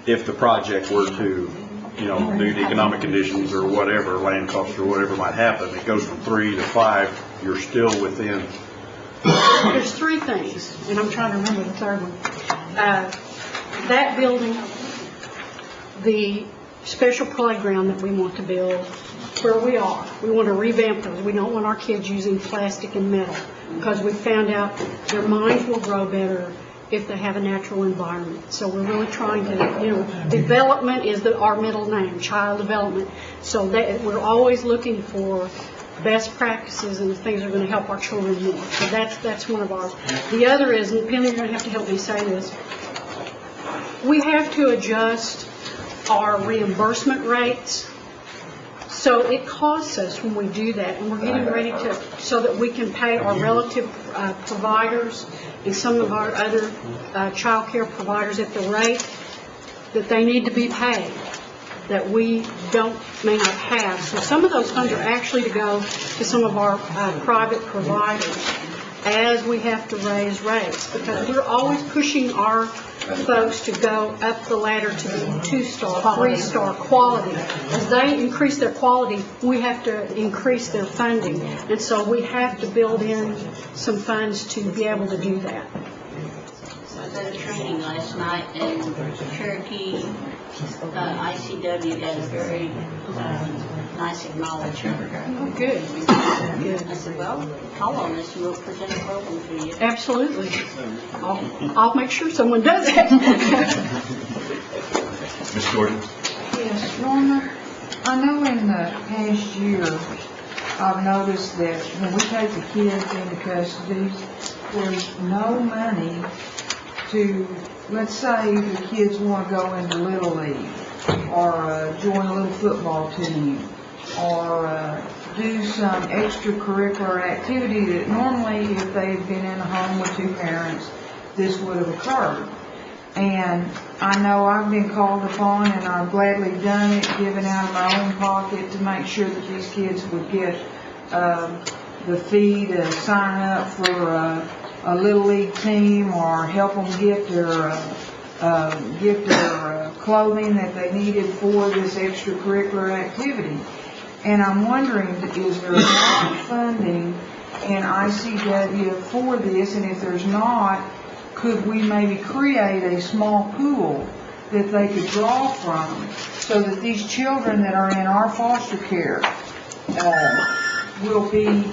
E: if the project were to, due to economic conditions or whatever, land costs or whatever might happen, it goes from 3 to 5, you're still within.
K: There's 3 things, and I'm trying to remember the third one. That building, the special playground that we want to build, where we are. We want to revamp those. We don't want our kids using plastic and metal because we found out their minds will grow better if they have a natural environment. So we're really trying to, development is our middle name, child development. So that we're always looking for best practices and things that are going to help our children more. So that's one of ours. The other is, and Penny, you're going to have to help me say this, we have to adjust our reimbursement rates. So it costs us when we do that, and we're getting ready so that we can pay our relative providers and some of our other child care providers at the rate that they need to be paid, that we may not have. So some of those funds are actually to go to some of our private providers as we have to raise rates, because we're always pushing our folks to go up the ladder to the 2-star, 3-star quality. As they increase their quality, we have to increase their funding, and so we have to build in some funds to be able to do that.
P: I was at a training last night, and Cherokee ICW had a very nice acknowledgement.
K: Oh, good.
P: I said, well, call on this and we'll present a program for you.
K: Absolutely. I'll make sure someone does that.
A: Ms. Jordan?
G: Yes, Norma, I know in the past year, I've noticed that when we take the kids into custody, there's no money to, let's say the kids want to go into Little League, or join a little football team, or do some extracurricular activity that normally, if they had been in a home with 2 parents, this would have occurred. And I know I've been called upon, and I've gladly done it, given out of my own pocket to make sure that these kids would get the fee to sign up for a little league team or help them get their clothing that they needed for this extracurricular activity. And I'm wondering, is there enough funding in ICW for this? And if there's not, could we maybe create a small pool that they could draw from so that these children that are in our foster care will be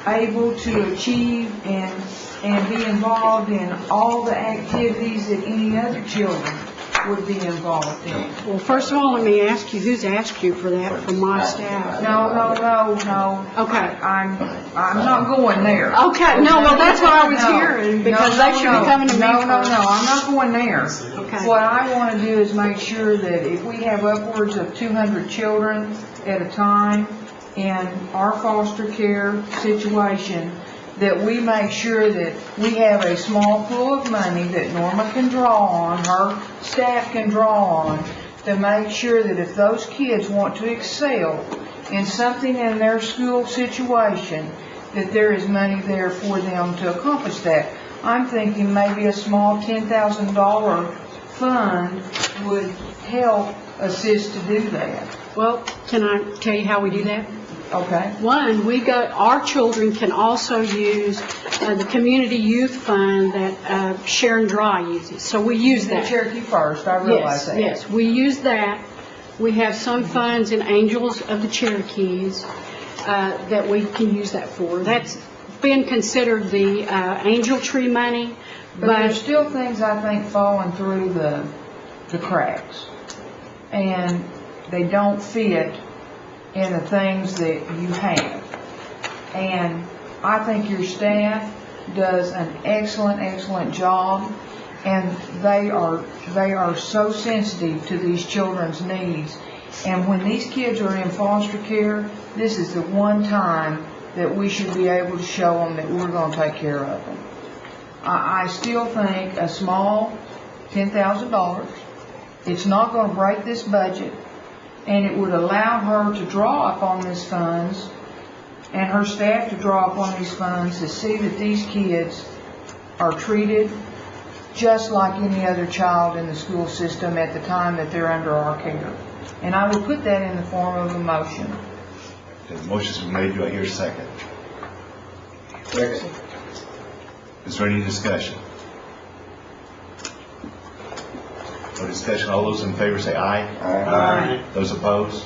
G: able to achieve and be involved in all the activities that any other children would be involved in?
K: Well, first of all, let me ask you, who's asked you for that from my staff?
G: No.
K: Okay.
G: I'm not going there.
K: Okay, no, well, that's what I was hearing, because they should be coming to me
G: No,
K: first.
G: I'm not going there.
K: Okay.
G: What I want to do is make sure that if we have upwards of 200 children at a time in our foster care situation, that we make sure that we have a small pool of money that Norma can draw on, her staff can draw on, to make sure that if those kids want to excel in something in their school situation, that there is money there for them to accomplish that. I'm thinking maybe a small $10,000 fund would help assist to do that.
K: Well, can I tell you how we do that?
G: Okay.
K: One, our children can also use the community youth fund that Sharon Dry uses. So we use that.
G: Cherokee First, I realize that.
K: Yes, we use that. We have some funds in Angels of the Cherokees that we can use that for. That's been considered the angel tree money.
G: But there's still things, I think, falling through the cracks. And they don't fit in the things that you have. And I think your staff does an excellent job, and they are so sensitive to these children's needs. And when these kids are in foster care, this is the one time that we should be able to show them that we're going to take care of them. I still think a small $10,000, it's not going to break this budget, and it would allow her to draw upon these funds and her staff to draw upon these funds to see that these kids are treated just like any other child in the school system at the time that they're under our care. And I will put that in the form of a motion.
A: Okay, the motion's been made. Do I hear a second?
D: Second.
A: Is there any discussion? No discussion. All those in favor say aye.
D: Aye.
A: Those opposed?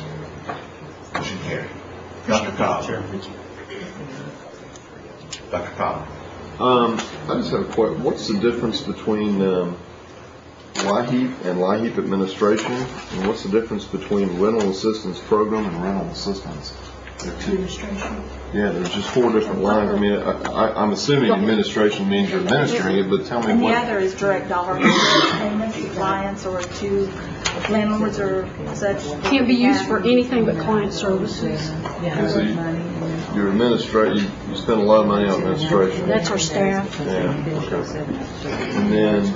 A: Motion carried. Dr. Cobb. Dr. Cobb.
O: I just have a question. What's the difference between LIHEAP and LIHEAP administration, and what's the difference between rental assistance program and rental assistance?
K: Administration.
O: Yeah, there's just 4 different lines. I mean, I'm assuming administration means you're administering it, but tell me
Q: And the
O: what.
Q: other is direct dollar payments to clients or to landlords or such.
K: Can't be used for anything but client services.
O: Okay, so you administrate, you spend a lot of money on administration.
K: That's our staff.
O: Yeah, okay. And then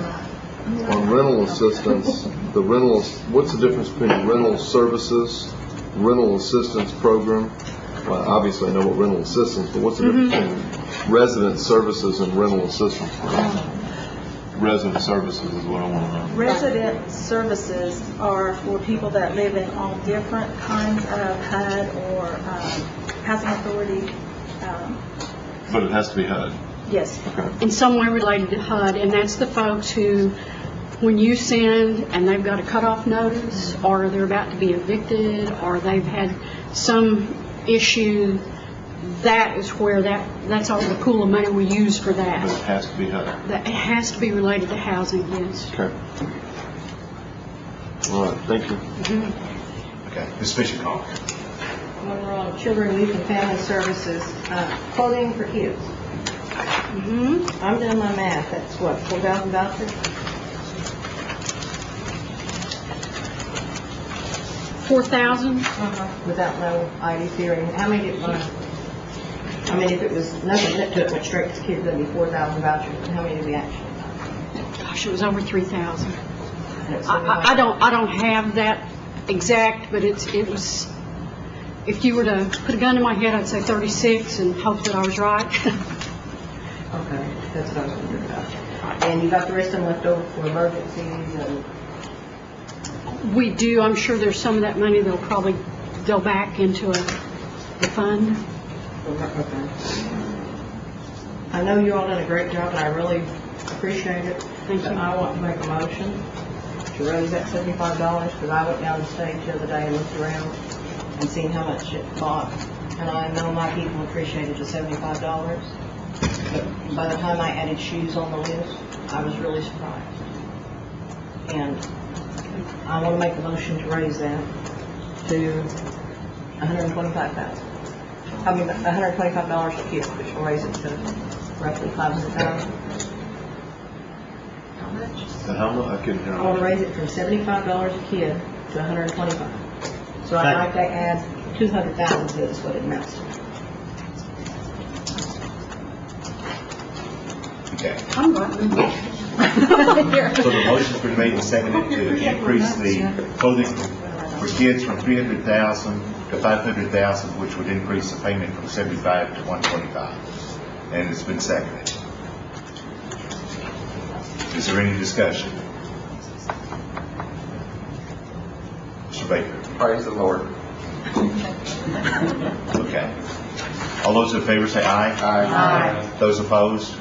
O: on rental assistance, what's the difference between rental services, rental assistance program? Well, obviously I know what rental assistance, but what's the difference between resident services and rental assistance program? Resident services is what I want to know.
Q: Resident services are for people that live in all different kinds of HUD or housing authority.
O: But it has to be HUD.
Q: Yes.
O: Okay.
K: In some way related to HUD, and that's the folks who, when you send and they've got a cutoff notice, or they're about to be evicted, or they've had some issue, that is where that's all the pool of money we use for that.
O: But it has to be HUD.
K: That it has to be related to housing, yes.
O: Okay. All right, thank you.
A: Okay, Ms. Fisher.
R: When we're on Children, Youth, and Family Services, clothing for kids. I'm doing my math. That's what, 4,000 vouchers?
K: 4,000?
R: Without no IDC or anything. How many did I mean, if it was nothing to it, went straight to kids, that'd be 4,000 vouchers. And how many did we actually?
K: Gosh, it was over 3,000. I don't have that exact, but it was, if you were to put a gun to my head, I'd say 36 and hope that I was right.
R: Okay, that's what I was wondering about. And you got the rest of them left over for emergencies and...
K: We do, I'm sure there's some of that money that'll probably go back into the fund.
R: Okay. I know you all done a great job, and I really appreciate it.
K: Thank you.
R: I want to make a motion to raise that $75, because I went down the stage the other day and looked around and seen how much it bought. And I know my people appreciated the $75. But by the time I added shoes on the list, I was really surprised. And I want to make a motion to raise that to $125,000. I mean, $125 a kid, which will raise it to roughly $500,000. How much?
O: How much? I couldn't hear.
R: I want to raise it from $75 a kid to $125. So I'd like to add $200,000 is what it amounts to.
A: Okay.
K: I'm right.
A: So the motion's been made and seconded to increase the clothing for kids from $300,000 to $500,000, which would increase the payment from $75 to $125. And it's been seconded. Is there any discussion? Mr. Baker.
D: Praise the Lord.
A: Okay. All those in favor say aye.
D: Aye.
A: Those opposed?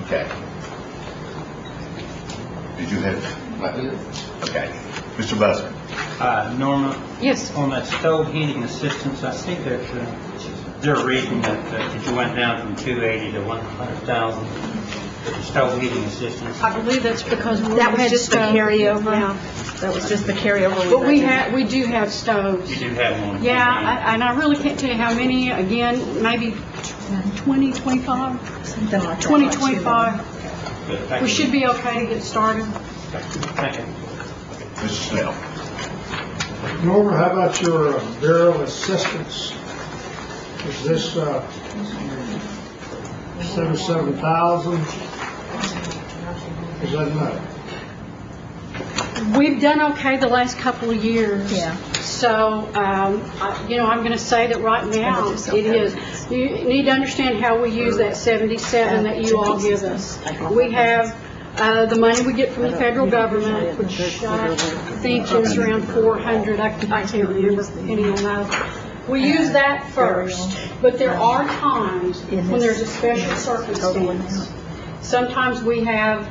A: Okay. Did you have? Okay. Mr. Buzzard.
I: Norma?
C: Yes.
I: On that stove heating assistance, I see that they're reading that you went down from 280 to 100,000 for the stove heating assistance.
K: I believe that's because
Q: That was just the carryover.
K: Yeah.
Q: That was just the carryover.
K: But we do have stoves.
I: You do have one.
K: Yeah, and I really can't tell you how many. Again, maybe 20, 25?
Q: Something like that.
K: 20, 25.
I: Good, thank
K: We
I: you.
K: should be okay to get started.
I: Thank you.
A: Mr. Snell.
B: Norma, how about your burial assistance? Is this 77,000? Is that enough?
K: We've done okay the last couple of years.
Q: Yeah.
K: So, I'm going to say that right now it is. You need to understand how we use that 77 that you all give us. We have the money we get from the federal government, which I think is around 400. I can't remember any on those. We use that first, but there are times when there's a special circumstance. Sometimes we have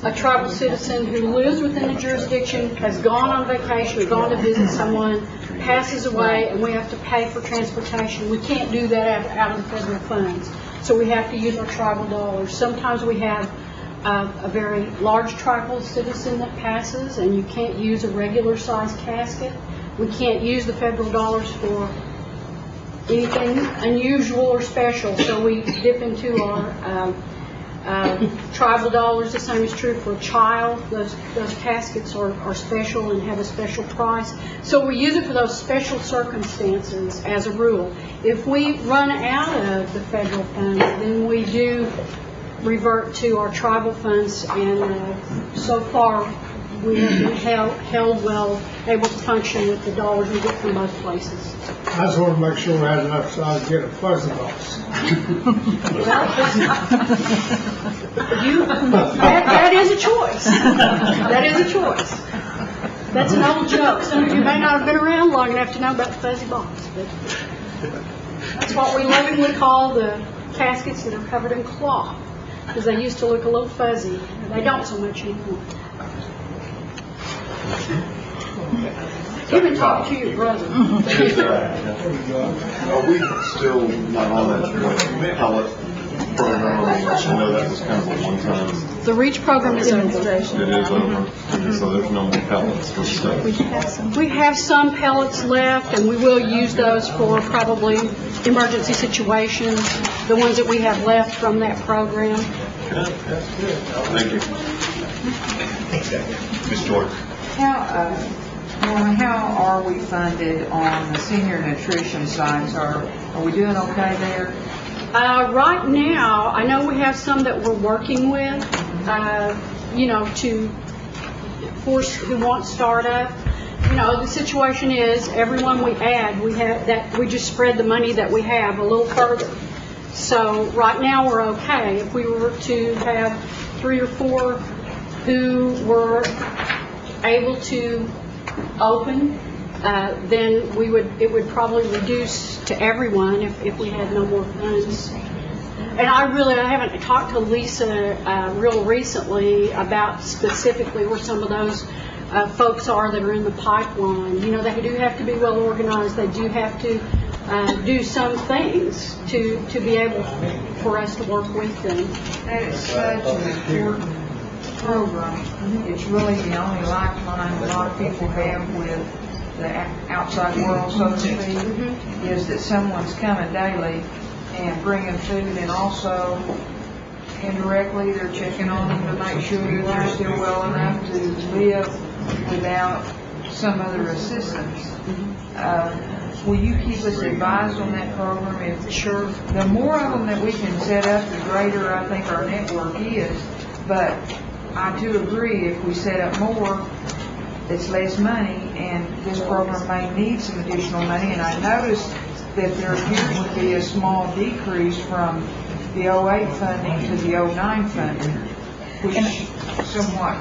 K: a tribal citizen who lives within the jurisdiction, has gone on vacation, or gone to visit someone, passes away, and we have to pay for transportation. We can't do that out of the federal funds, so we have to use our tribal dollars. Sometimes we have a very large tribal citizen that passes, and you can't use a regular size casket. We can't use the federal dollars for anything unusual or special, so we dip into our tribal dollars. The same is true for a child. Those caskets are special and have a special price. So we use it for those special circumstances as a rule. If we run out of the federal funds, then we do revert to our tribal funds, and so far we have been held well, able to function with the dollars we get from both places.
B: I just want to make sure we had enough size to get a fuzzy box.
K: That is a choice. That is a choice. That's an old joke. Some of you may not have been around long enough to know about the fuzzy box, but that's what we lovingly call the caskets that are covered in cloth, because they used to look a little fuzzy. They don't so much anymore. Even talk to your brother.
O: Are we still not on that pellet program? I know that was kind of a one-time.
K: The REACH program is over.
O: It is over. So there's no more pellets for stuff.
K: We have some pellets left, and we will use those for probably emergency situations, the ones that we have left from that program.
O: Thank you.
A: Ms. Jordan.
G: How are we funded on the senior nutrition side? Are we doing okay there?
K: Right now, I know we have some that we're working with, to force who want startup. The situation is everyone we add, we just spread the money that we have a little further. So right now, we're okay. If we were to have 3 or 4 who were able to open, then it would probably reduce to everyone if we had no more funds. And I haven't talked to Lisa real recently about specifically where some of those folks are that are in the pipeline. You know, they do have to be well organized. They do have to do some things to be able for us to work with them.
G: That is such an important program. It's really the only lifeline a lot of people have with the outside world, so to speak, is that someone's coming daily and bringing food, and also indirectly they're checking on them to make sure that they're still well enough to live without some other assistance. Will you keep us advised on that program? Sure. The more of them that we can set up, the greater I think our network is. But I do agree, if we set up more, it's less money, and this program may need some additional money. And I noticed that there appears to be a small decrease from the 08 funding to the 09 funding, which somewhat,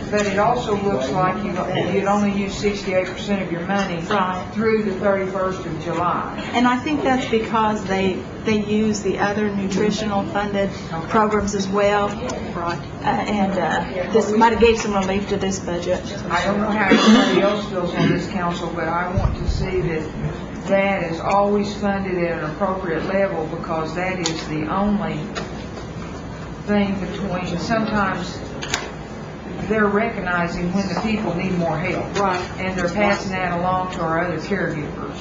G: but it also looks like you'd only use 68% of your money through the 31st of July.
Q: And I think that's because they use the other nutritional funded programs as well. Right. And this might have gave some relief to this budget.
G: I don't know how everybody else feels on this council, but I want to see that is always funded at an appropriate level, because that is the only thing between, sometimes they're recognizing when the people need more help. Right. And they're passing that along to our other caregivers.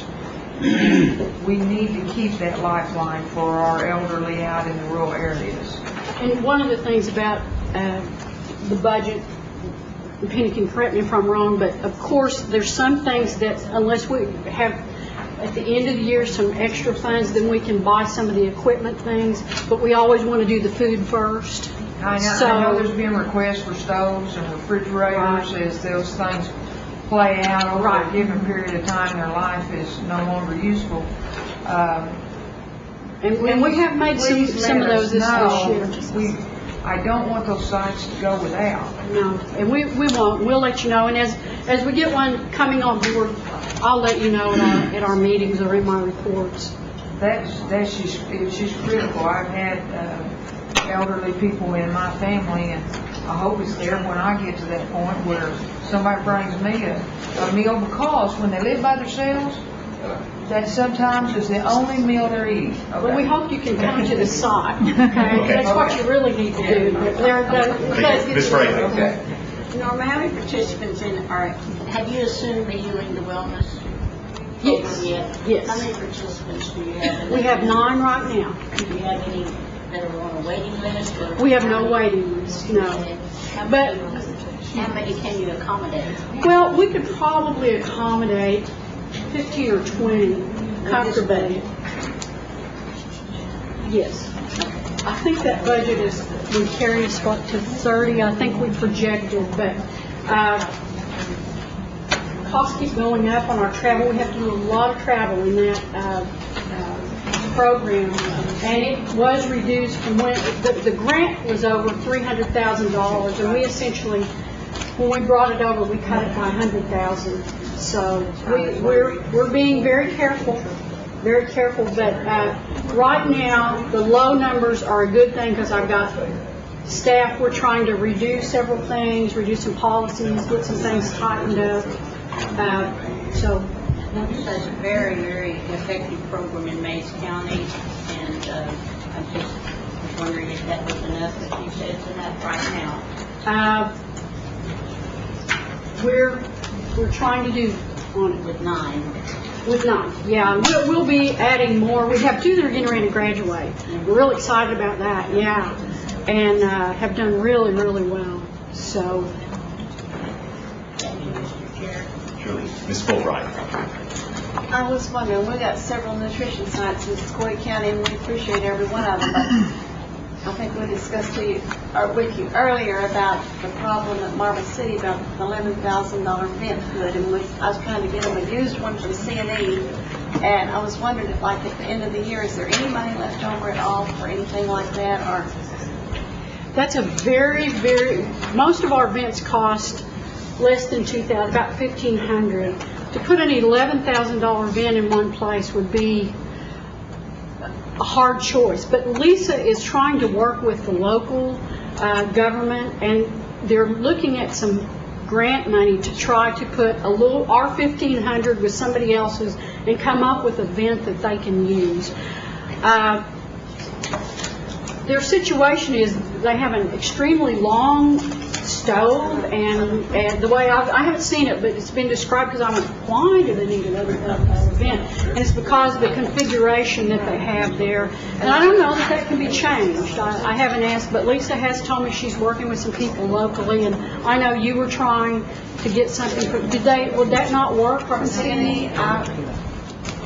G: We need to keep that lifeline for our elderly out in the rural areas.
K: And one of the things about the budget, Penny can correct me if I'm wrong, but of course there's some things that unless we have at the end of the year some extra funds, then we can buy some of the equipment things, but we always want to do the food first.
G: I know there's been requests for stoves and refrigerators as those things play out over a given period of time. Their life is no longer useful.
K: And we have made some of those this year.
G: I don't want those sites to go without.
K: No, and we won't. We'll let you know. And as we get one coming on board, I'll let you know at our meetings or in my reports.
G: It's just critical. I've had elderly people in my family, and I hope it's there when I get to that point where somebody brings me a meal, because when they live by themselves, that sometimes is the only meal they're eating. Okay.
K: Well, we hope you can come to the site. Okay? That's what you really need to do.
A: Ms. Brady.
G: Okay.
P: Norma, how many participants have you assumed the Healing to Wellness?
K: Yes. Yes.
P: How many participants do you have?
K: We have 9 right now.
P: Do you have any that are on a waiting list?
K: We have no waiting list, no.
P: How many can you accommodate?
K: Well, we could probably accommodate 15 or 20 comfortably. Yes. I think that budget would carry us up to 30. I think we projected, but costs keep going up on our travel. We have to do a lot of travel in that program, and it was reduced from when the grant was over $300,000, and we essentially, when we brought it over, we cut it by $100,000. So we're being very careful, but right now the low numbers are a good thing, because I've got staff. We're trying to reduce several things, reduce some policies, get some things tightened up.
P: That's a very, very effective program in Mays County, and I'm just wondering if that was enough. If you said it's enough right now.
K: We're trying to do on it
P: with 9.
K: With 9, yeah. We'll be adding more. We have 2 that are getting ready to graduate. We're real excited about that, yeah, and have done really, really well. So.
A: Ms. Fulbright.
S: I was wondering, we got several nutrition sites in Sequoia County, and we appreciate every one of them. But I think we discussed with you earlier about the problem at Marble City about the $11,000 vent hood, and I was trying to get them a used one from C&E, And I was wondering if, like, at the end of the year, is there any money left over at all for anything like that, or?
K: That's a most of our events cost less than $2,000, about $1,500. To put an $11,000 event in one place would be a hard choice. But Lisa is trying to work with the local government, and they're looking at some grant money to try to put our $1,500 with somebody else's and come up with an event that they can use. Their situation is they have an extremely long stove, and the way I haven't seen it, but it's been described because I went, why do they need another event? And it's because of the configuration that they have there. And I don't know that can be changed. I haven't asked, but Lisa has told me she's working with some people locally, and I know you were trying to get something. Would that not work?
S: See, I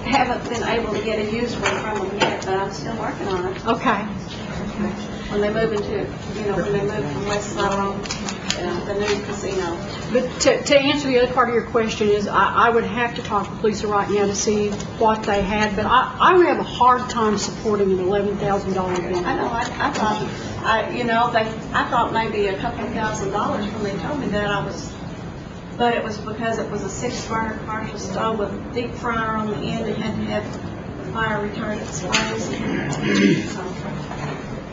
S: haven't been able to get a used one from them yet, but I'm still working on it.
K: Okay.
S: When they move from West Side, the new casino.
K: But to answer the other part of your question is, I would have to talk with Lisa right now to see what they had, but I would have a hard time supporting an $11,000 event.
S: I know. I thought maybe a couple $1,000 when they told me that. But it was because it was a 6-burner commercial stove with a deep fryer on the end. It had to have fire retardant sprays.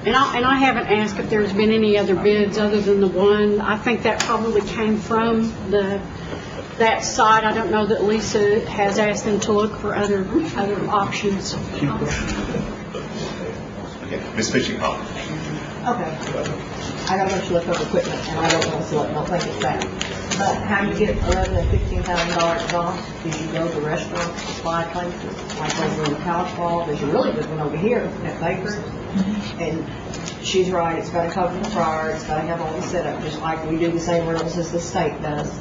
K: And I haven't asked if there's been any other bids other than the one. I think that probably came from that site. I don't know that Lisa has asked them to look for other options.
A: Okay, Ms. Fishing-Hall.
R: Okay. I got a bunch of leftover equipment, and I don't want to select, don't think it's that. But how you get $11,000 and $15,000 off is you go to restaurant supply places, like over in California. There's a really good one over here at Baker's. And she's right, it's got to cover the fryer, it's got to have all the setup, just like we do the same rentals as the state does.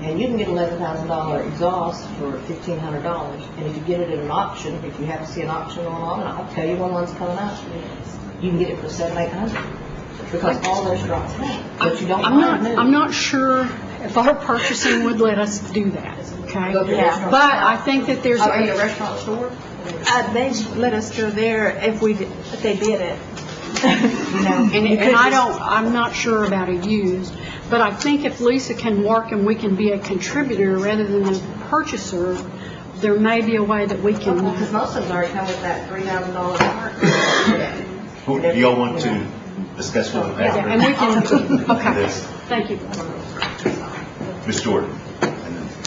R: And you can get $11,000 exhaust for $1,500. And if you get it at an auction, if you happen to see an auction going on, and I'll tell you when one's coming up, you can get it for $700-800. Because all restaurants have, but you don't.
K: I'm not sure if our purchasing would let us do that. Okay. Yeah. But I think that there's
R: a restaurant store.
Q: They let us go there if they did it.
K: And I'm not sure about a used, but I think if Lisa can work and we can be a contributor rather than a purchaser, there may be a way that we can.
R: Because most of them already come with that $3,000 part.
A: Do y'all want to discuss what
K: Yeah, and we can. Okay.
A: This?
K: Thank you.
A: Ms. Jordan.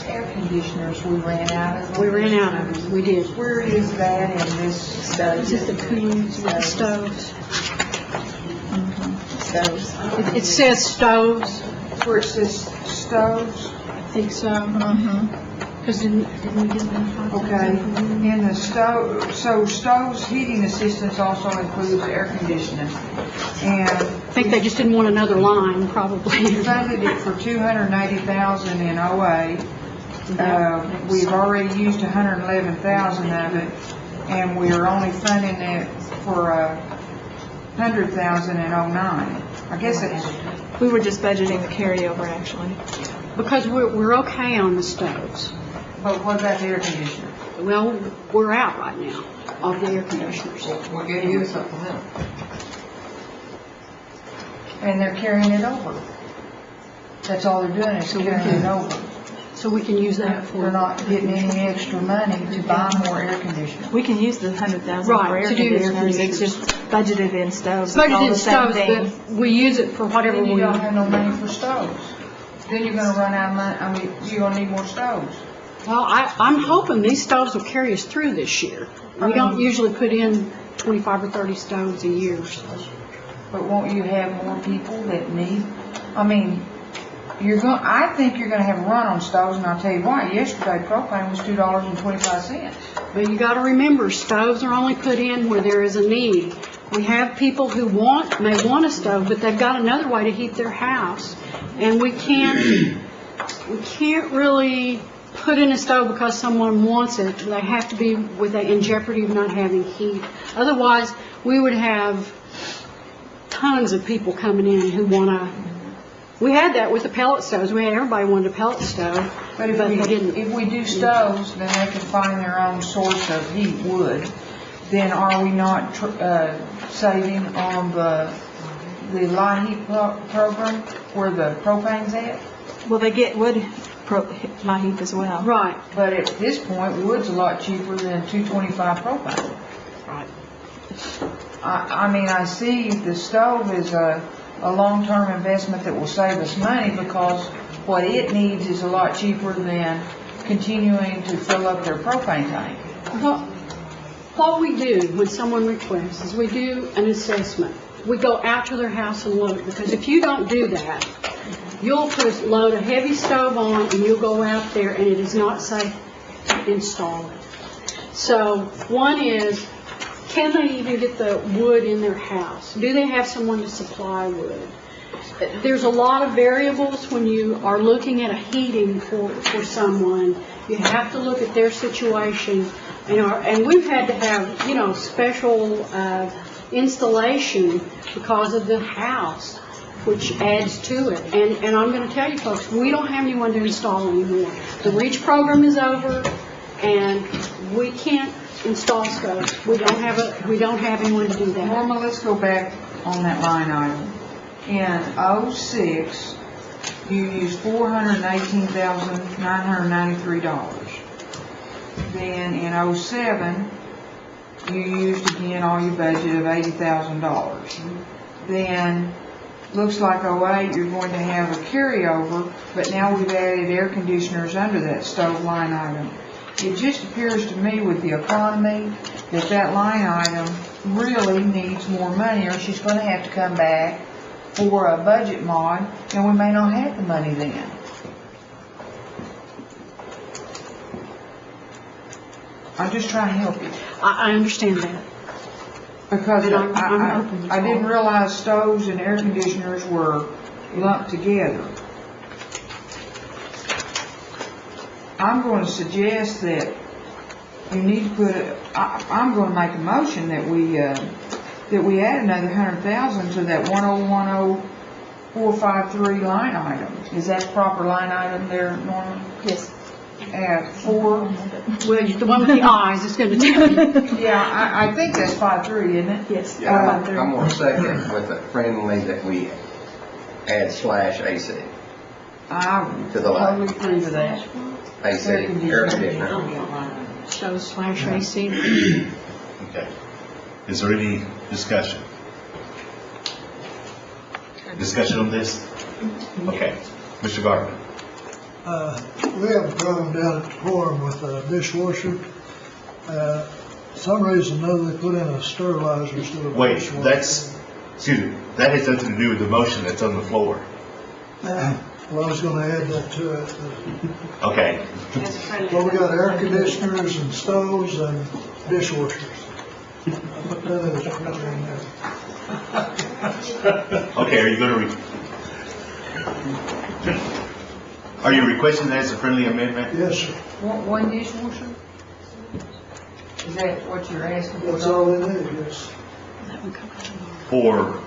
G: Air conditioners, we ran out of them.
K: We ran out of them. We did.
G: Where is that in this study?
K: Is it the coons with the stoves?
Q: Stoves.
K: It says stoves.
G: Where it says stoves?
K: I think so. Because didn't we get that?
G: Okay. In the stove, so stoves, heating assistance also includes air conditioning. And
K: I think they just didn't want another line, probably.
G: we funded it for $280,000 in '08. We've already used $111,000 of it, and we're only funding it for $100,000 in '09. I guess it's.
Q: We were just budgeting the carryover, actually.
K: Because we're okay on the stoves.
G: But what about the air conditioner?
K: Well, we're out right now of the air conditioners.
G: We're getting you something else. And they're carrying it over. That's all they're doing is carrying it over.
K: So we can use that for.
G: We're not getting any extra money to buy more air conditioners.
Q: We can use the $100,000
K: Right,
Q: for air
K: to do the
Q: conditioners. It's just budgeted in stoves. It's all
K: Budgeted
Q: the same
K: stoves,
Q: thing.
K: but we use it for whatever
G: Then you
K: we.
G: don't have no money for stoves. Then you're gonna run out of money, I mean, you're gonna need more stoves.
K: Well, I'm hoping these stoves will carry us through this year. We don't usually put in 25 or 30 stoves a year.
G: But won't you have more people that need, I mean, I think you're gonna have a run on stoves, and I'll tell you why. Yesterday propane was $2.25.
K: But you gotta remember, stoves are only put in where there is a need. We have people who may want a stove, but they've got another way to heat their house. And we can't really put in a stove because someone wants it. They have to be in jeopardy of not having heat. Otherwise, we would have tons of people coming in who want to We had that with the pellet stoves. Everybody wanted a pellet stove,
G: But
K: but they didn't.
G: if we do stoves, then they can find their own source of heat wood. Then are we not saving on the light heat program where the propane's at?
Q: Well, they get wood light heat as well.
K: Right.
G: But at this point, wood's a lot cheaper than $2.25 propane.
K: Right.
G: I mean, I see the stove is a long-term investment that will save us money because what it needs is a lot cheaper than continuing to fill up their propane tank.
K: What we do when someone requests is we do an assessment. We go out to their house and look, because if you don't do that, you'll load a heavy stove on and you'll go out there and it is not safe to install it. So one is, can they even get the wood in their house? Do they have someone to supply wood? There's a lot of variables when you are looking at a heating for someone. You have to look at their situation. And we've had to have, special installation because of the house, which adds to it. And I'm going to tell you folks, we don't have anyone to install anymore. The REACH program is over, and we can't install stoves. We don't have anyone to do that.
G: Norma, let's go back on that line item. In '06, you used $418,993. Then in '07, you used again all your budget of $80,000. Then looks like '08 you're going to have a carryover, but now we've added air conditioners under that stove line item. It just appears to me with the economy that line item really needs more money, or she's going to have to come back for a budget mod, and we may not have the money then. I'm just trying to help you.
K: I understand that.
G: Because
K: I'm
G: I didn't realize stoves and air conditioners were lumped together. I'm going to suggest that you need to put I'm going to make a motion that we add another $100,000 to that 1010453 line item. Is that the proper line item there, Norma?
K: Yes.
G: At 4.
K: Well, the one with the eyes is going to tell you.
G: Yeah, I think that's 5.3, isn't it?
K: Yes.
D: I'm going to second with a friendly that we add /AC
G: I
D: to the line.
G: totally agree with that.
D: AC, air conditioner.
K: So /AC.
A: Okay. Is there any discussion? Discussion on this? Okay. Mr. Gardner.
B: We have a problem down at the forum with a dishwasher. Some reason or another they put in a sterilizer instead of a
A: Wait,
B: dishwasher.
A: that has nothing to do with the motion that's on the floor.
B: Well, I was going to add that to it.
A: Okay.
B: Well, we got air conditioners and stoves and dishwashers. I put that as a friendly in there.
A: Okay, are you going to are you requesting that as a friendly amendment?
B: Yes, sir.
G: One dishwasher? Is that what you're asking for?
B: That's all they need, yes.
A: For,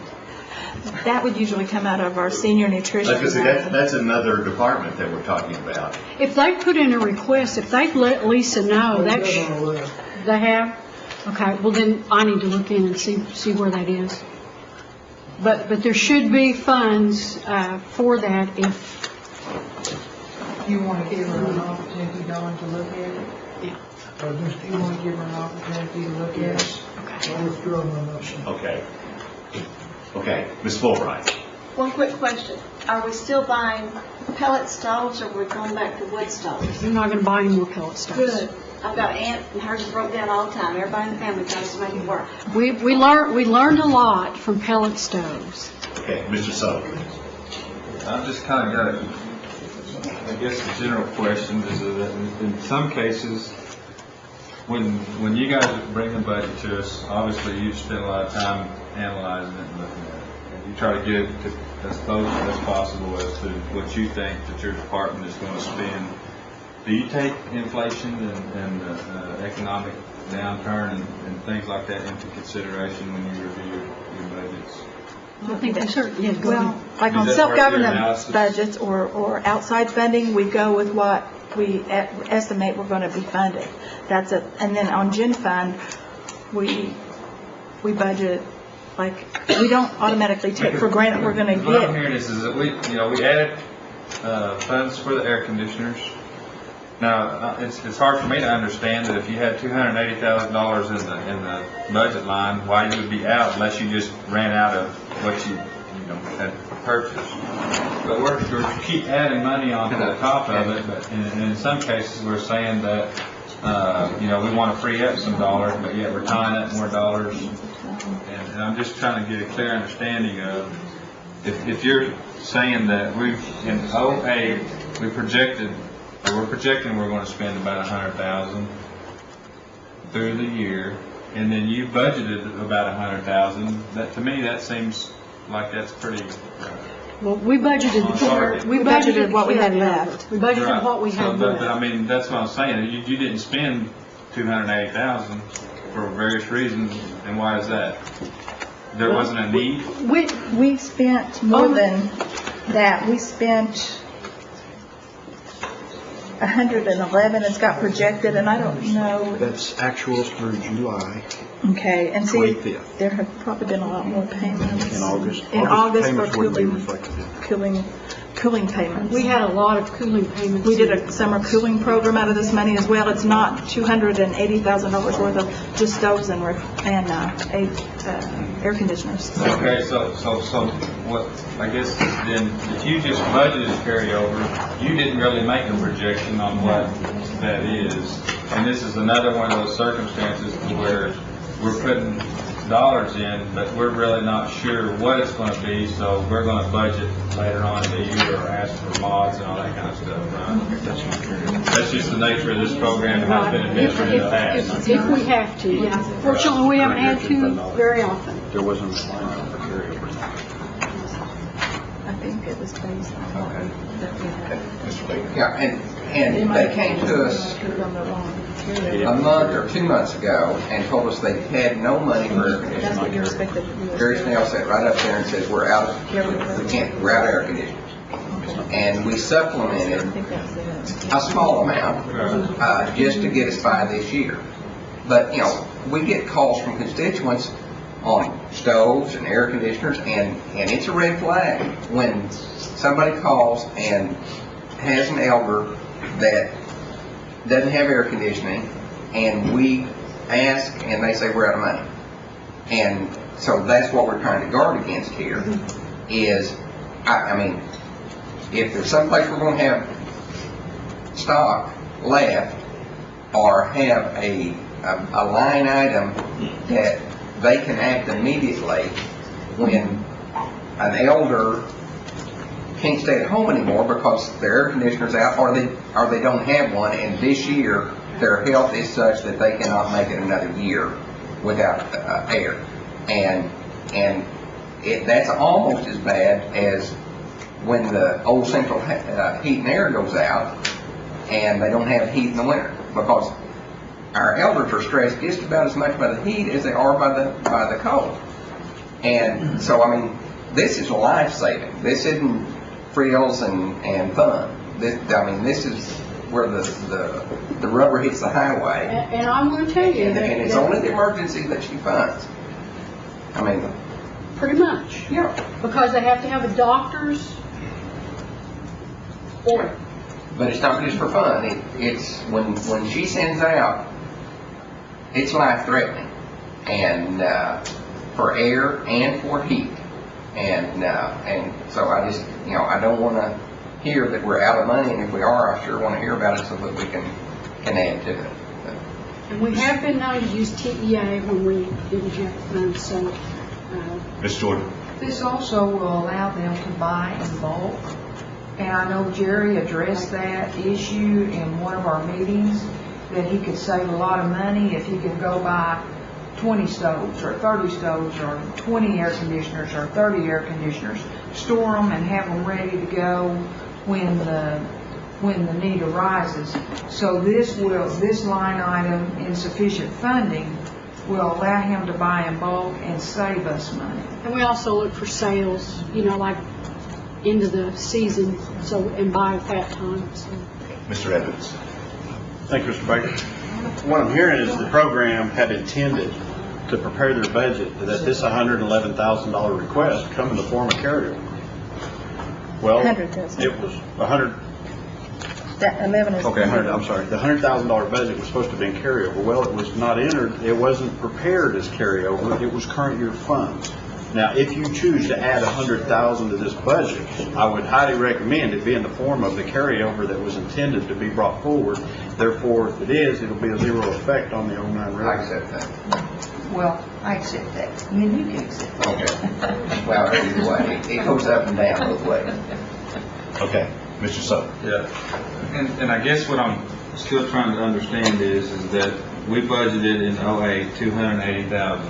Q: That would usually come out of our senior nutrition.
A: like I said, that's another department that we're talking about.
K: If they put in a request, if they've let Lisa know,
B: They've done all that.
K: they have? Okay, well then I need to look in and see where that is. But there should be funds for that if,
G: You want to give her an opportunity, Dawn, to look at it?
K: yeah.
G: You want to give her an opportunity to look at it?
B: I withdraw my motion.
A: Okay. Okay, Ms. Fulbright.
S: One quick question. Are we still buying pellet stoves or we're going back to wood stoves?
K: You're not going to buy any more pellet stoves.
S: Good. I've got an aunt and hers is broke down all the time. Everybody in the family tries to make it work.
K: We learned a lot from pellet stoves.
A: Okay, Mr. Sullivan.
M: I've just kind of got, I guess the general question is that in some cases, when you guys bring the budget to us, obviously you spend a lot of time analyzing it and looking at it. And you try to get it as close as possible as to what you think that your department is going to spend. Do you take inflation and economic downturn and things like that into consideration when you review your budgets?
K: I think that's certainly, yeah, go
Q: Well,
K: ahead.
Q: like
M: Is
Q: on
M: that part of your
Q: self-government
M: analysis?
Q: budgets or outside funding, we go with what we estimate we're going to be funded. That's it. And then on gen fund, we budget, like, we don't automatically take for granted we're going to
M: What I'm
Q: get.
M: hearing is that we added funds for the air conditioners. Now, it's hard for me to understand that if you had $280,000 in the budget line, why you would be out unless you just ran out of what you had purchased. But we're keep adding money onto the top of it, but in some cases we're saying that we want to free up some dollars, but yet we're tying up more dollars. And I'm just trying to get a clear understanding of if you're saying that we're projecting we're going to spend about $100,000 through the year, and then you budgeted about $100,000. That to me that seems like that's pretty.
K: Well, we budgeted
Q: We budgeted what we had left.
K: We budgeted
M: Right.
K: what we had
M: But
K: left.
M: I mean, that's what I'm saying. You didn't spend $280,000 for various reasons, and why is that? There wasn't a need.
Q: We spent more than that. We spent 111. It's got projected, and I don't know.
E: That's actuals through July.
Q: Okay, and see,
E: 25th.
Q: there have probably been a lot more payments.
E: In August.
Q: In August for
E: payments wouldn't be reflected.
Q: cooling payments.
K: We had a lot of cooling payments.
Q: We did a summer cooling program out of this money as well. It's not $280,000 worth of just stoves and air conditioners.
M: Okay, so what, I guess then, if you just budgeted carryover, you didn't really make a projection on what that is. And this is another one of those circumstances where we're putting dollars in, but we're really not sure what it's going to be, so we're going to budget later on in the year or ask for mods and all that kind of stuff, right? That's just the nature of this program and how it's been administered in the past.
K: If we have to, yeah. Fortunately, we haven't had to very often.
E: There wasn't a line for carryover.
Q: I think it was based on that we had.
D: Yeah, and they came to us a month or 2 months ago and told us they had no money for air conditioning.
Q: That's what you're expected to do.
D: Gary Snell sat right up there and said, we're out of air conditioning. And we supplemented a small amount, just to get us by this year. But, we get calls from constituents on stoves and air conditioners, and it's a red flag when somebody calls and has an elder that doesn't have air conditioning, and we ask and they say we're out of money. And so that's what we're trying to guard against here is, I mean, if there's some place we're going to have stock left or have a line item that they can act immediately when an elder can't stay at home anymore because their air conditioner's out or they don't have one, and this year their health is such that they cannot make it another year without air. And that's almost as bad as when the old central heat and air goes out and they don't have heat in the winter, because our elders are stressed just about as much by the heat as they are by the cold. And so, I mean, this is life-saving. This isn't frills and fun. This is where the rubber hits the highway.
K: And I'm going to tell you
D: And it's only the emergency that she funds. I mean,
K: pretty much.
D: Yeah.
K: Because they have to have a doctor's order.
D: but it's not just for fun. It's when she sends out, it's life-threatening, and for air and for heat. And so I just, I don't want to hear that we're out of money, and if we are, I sure want to hear about it so that we can add to it.
K: And we have been known to use TEA when we didn't have funds, so.
A: Ms. Jordan.
G: This also will allow them to buy in bulk. And I know Jerry addressed that issue in one of our meetings, that he could save a lot of money if he could go buy 20 stoves or 30 stoves or 20 air conditioners or 30 air conditioners, store them and have them ready to go when the need arises. So this line item, insufficient funding, will allow him to buy in bulk and save us money.
K: And we also look for sales, like into the season, so, and buy at that time, so.
A: Mr. Evans.
E: Thank you, Mr. Baker. What I'm hearing is the program had intended to prepare their budget that this $111,000 request come in the form of carryover. Well,
Q: 100,000.
E: it was 100.
Q: That 11 is.
E: Okay, 100, I'm sorry. The $100,000 budget was supposed to be in carryover. Well, it was not entered, it wasn't prepared as carryover, it was current year funds. Now, if you choose to add $100,000 to this budget, I would highly recommend it be in the form of the carryover that was intended to be brought forward. Therefore, if it is, it'll be a zero effect on the 09 revenue.
D: I accept that.
G: Well, I accept that. And you can accept that.
D: Okay. Well, either way, it goes up and down both ways.
A: Okay, Mr. Sutton.
M: Yeah, and I guess what I'm still trying to understand is that we budgeted in 08 $280,000,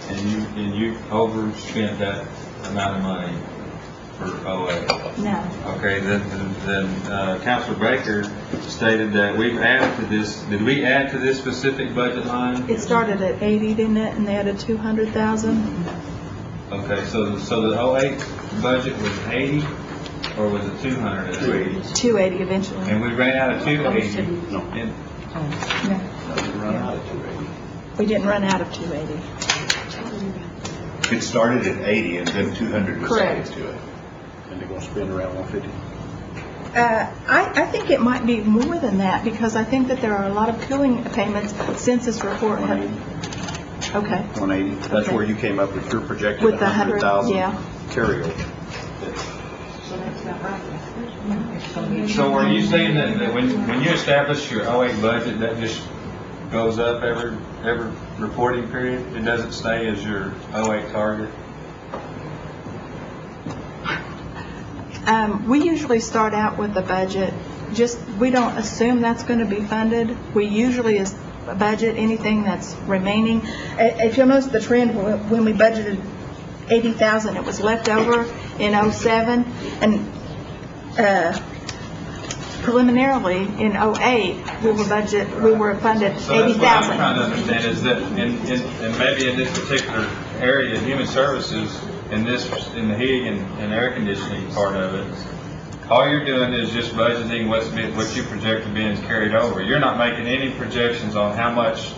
M: and you overspent that amount of money for 08.
Q: No.
M: Okay, then Councilor Baker stated that we've added to this. Did we add to this specific budget line?
Q: It started at 80, didn't it? And they added 200,000.
M: Okay, so the 08 budget was 80. Or was it 200 at 80?
Q: 280 eventually.
M: And we ran out of 280.
E: No.
Q: No.
E: We didn't run out of 280.
Q: We didn't run out of 280.
A: It started at 80 and then 200 was added to it.
E: And they're going to spend around 150.
Q: I think it might be more than that because I think that there are a lot of cooling payments. Census report.
E: 180.
Q: Okay.
E: 180. That's
Q: Okay.
E: where you came up with your projected
Q: With the
E: 100,000
Q: yeah.
E: carryover.
M: So are you saying that when you establish your 08 budget, that just goes up every reporting period? It doesn't stay as your 08 target?
Q: We usually start out with a budget. We don't assume that's going to be funded. We usually budget anything that's remaining. If you'll notice the trend, when we budgeted 80,000, it was left over in 07, and preliminarily in 08, we were funded 80,000.
M: So that's what I'm trying to understand is that, and maybe in this particular area, human services, in the heating and air conditioning part of it, all you're doing is just budgeting what you project to be is carried over. You're not making any projections on how much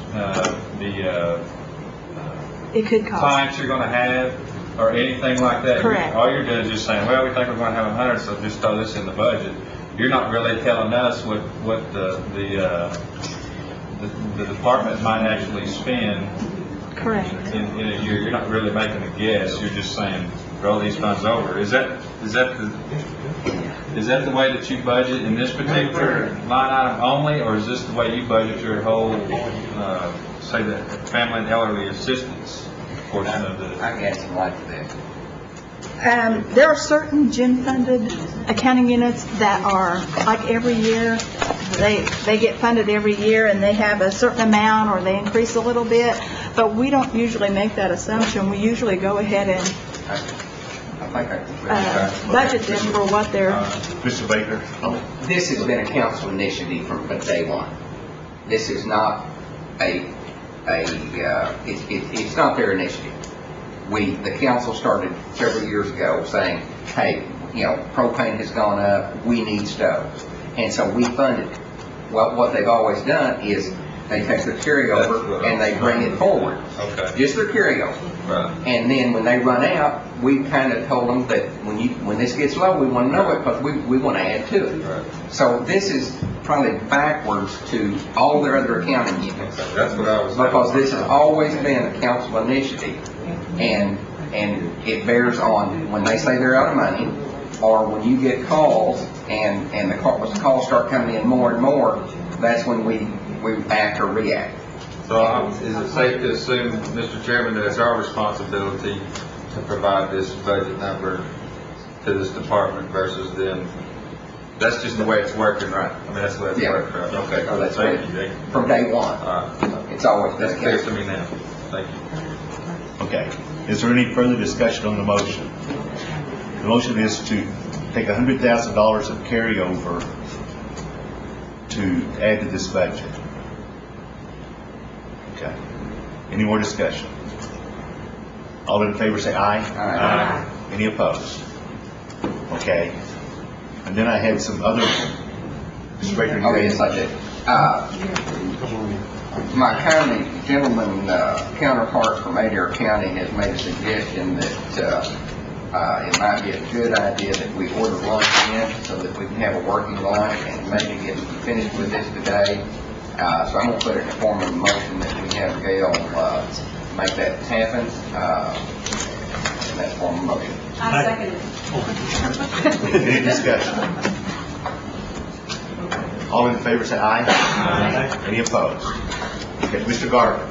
Q: it could cost.
M: Clients you're going to have or anything like that.
Q: Correct.
M: All you're doing is just saying, well, we think we're going to have 100, so just throw this in the budget. You're not really telling us what the department might actually spend.
Q: Correct.
M: In a year. You're not really making a guess. You're just saying, roll these funds over. Is that the way that you budget in this particular line item only, or is this the way you budget your whole, say, the family and elderly assistance portion of the?
D: I can add some light to this.
Q: There are certain GEN-funded accounting units that are, like every year, they get funded every year and they have a certain amount or they increase a little bit, but we don't usually make that assumption. We usually go ahead and budget them for what they're...
A: Mr. Baker?
D: This has been a council initiative from day one. This is not it's not their initiative. The council started several years ago saying, hey, propane has gone up, we need stoves. And so we funded it. Well, what they've always done is they take their carryover and they bring it forward.
M: Okay.
D: Just their carryover.
M: Right.
D: And then when they run out, we kind of told them that when this gets low, we want to know it because we want to add to it.
M: Right.
D: So this is probably backwards to all their other accounting units.
M: That's what I was saying.
D: Because this has always been a council initiative. And it bears on when they say they're out of money, or when you get calls and the calls start coming in more and more, that's when we act or react.
M: So is it safe to assume, Mr. Chairman, that it's our responsibility to provide this budget number to this department versus them? That's just the way it's working, right? I mean, that's the way it's working, right? Okay,
D: Oh, that's
M: thank
D: right.
M: you.
D: From day one. It's always been
M: That's clear to me now. Thank you.
A: Okay. Is there any further discussion on the motion? The motion is to take $100,000 of carryover to add to this budget. Okay. Any more discussion? All in favor say aye.
D: Aye.
A: Any opposed? Okay. And then I had some other, Mr. Baker.
D: Oh, yes, I did. My county gentleman counterpart from Adair County has made a suggestion that it might be a good idea that we order lunch in so that we can have a working lunch and maybe get finished with this today. So I'm going to put it in the form of a motion that we have Gail make that happen. In that form of motion.
S: I second it.
A: Any discussion? All in favor say aye.
L: Aye.
A: Any opposed? Okay, Mr. Gardner.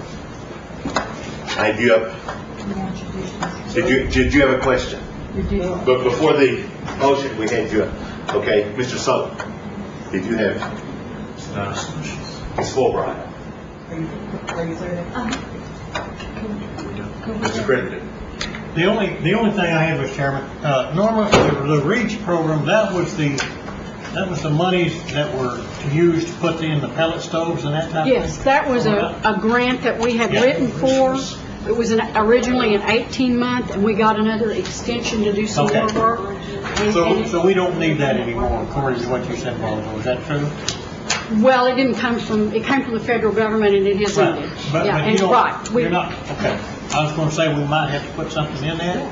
A: I had you up. Did you have a question? But before the motion, we had you up. Okay, Mr. Sullivan, did you have? It's Fulbright.
R: Are you clear?
A: Mr. Crittenden.
L: The only thing I had, Mr. Chairman, Norma, the REACH program, that was the monies that were used to put in the pellet stoves and that type of thing?
K: Yes, that was a grant that we had written for. It was originally an 18-month, and we got another extension to do some more work.
L: So we don't need that anymore, according to what you said, Waldo. Is that true?
K: Well, it came from the federal government, and it has ended.
L: But
K: Yeah,
L: you
K: and
L: don't,
K: right.
L: you're not, okay. I was going to say we might have to put something in there.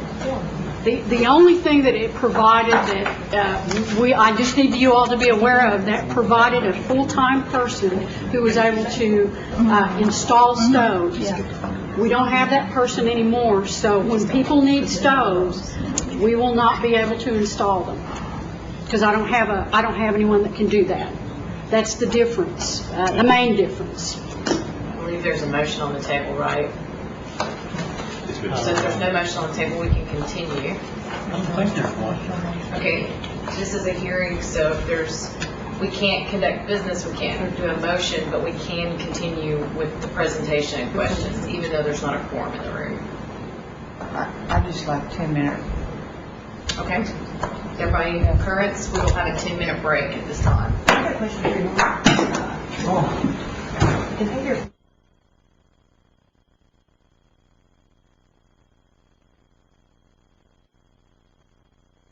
K: The only thing that it provided that I just need you all to be aware of, that provided a full-time person who was able to install stoves. We don't have that person anymore, so when people need stoves, we will not be able to install them because I don't have anyone that can do that. That's the difference, the main difference.
N: I believe there's a motion on the table, right? So if there's no motion on the table, we can continue.
L: I don't think there's one.
N: Okay, this is a hearing, so if we can't conduct business, we can't do a motion, but we can continue with the presentation and questions, even though there's not a quorum in the room.
G: I just like 10 minutes.
N: Okay? Everybody in concurrence, we will have a 10-minute break at this time.
G: I got a question for you. Can I hear?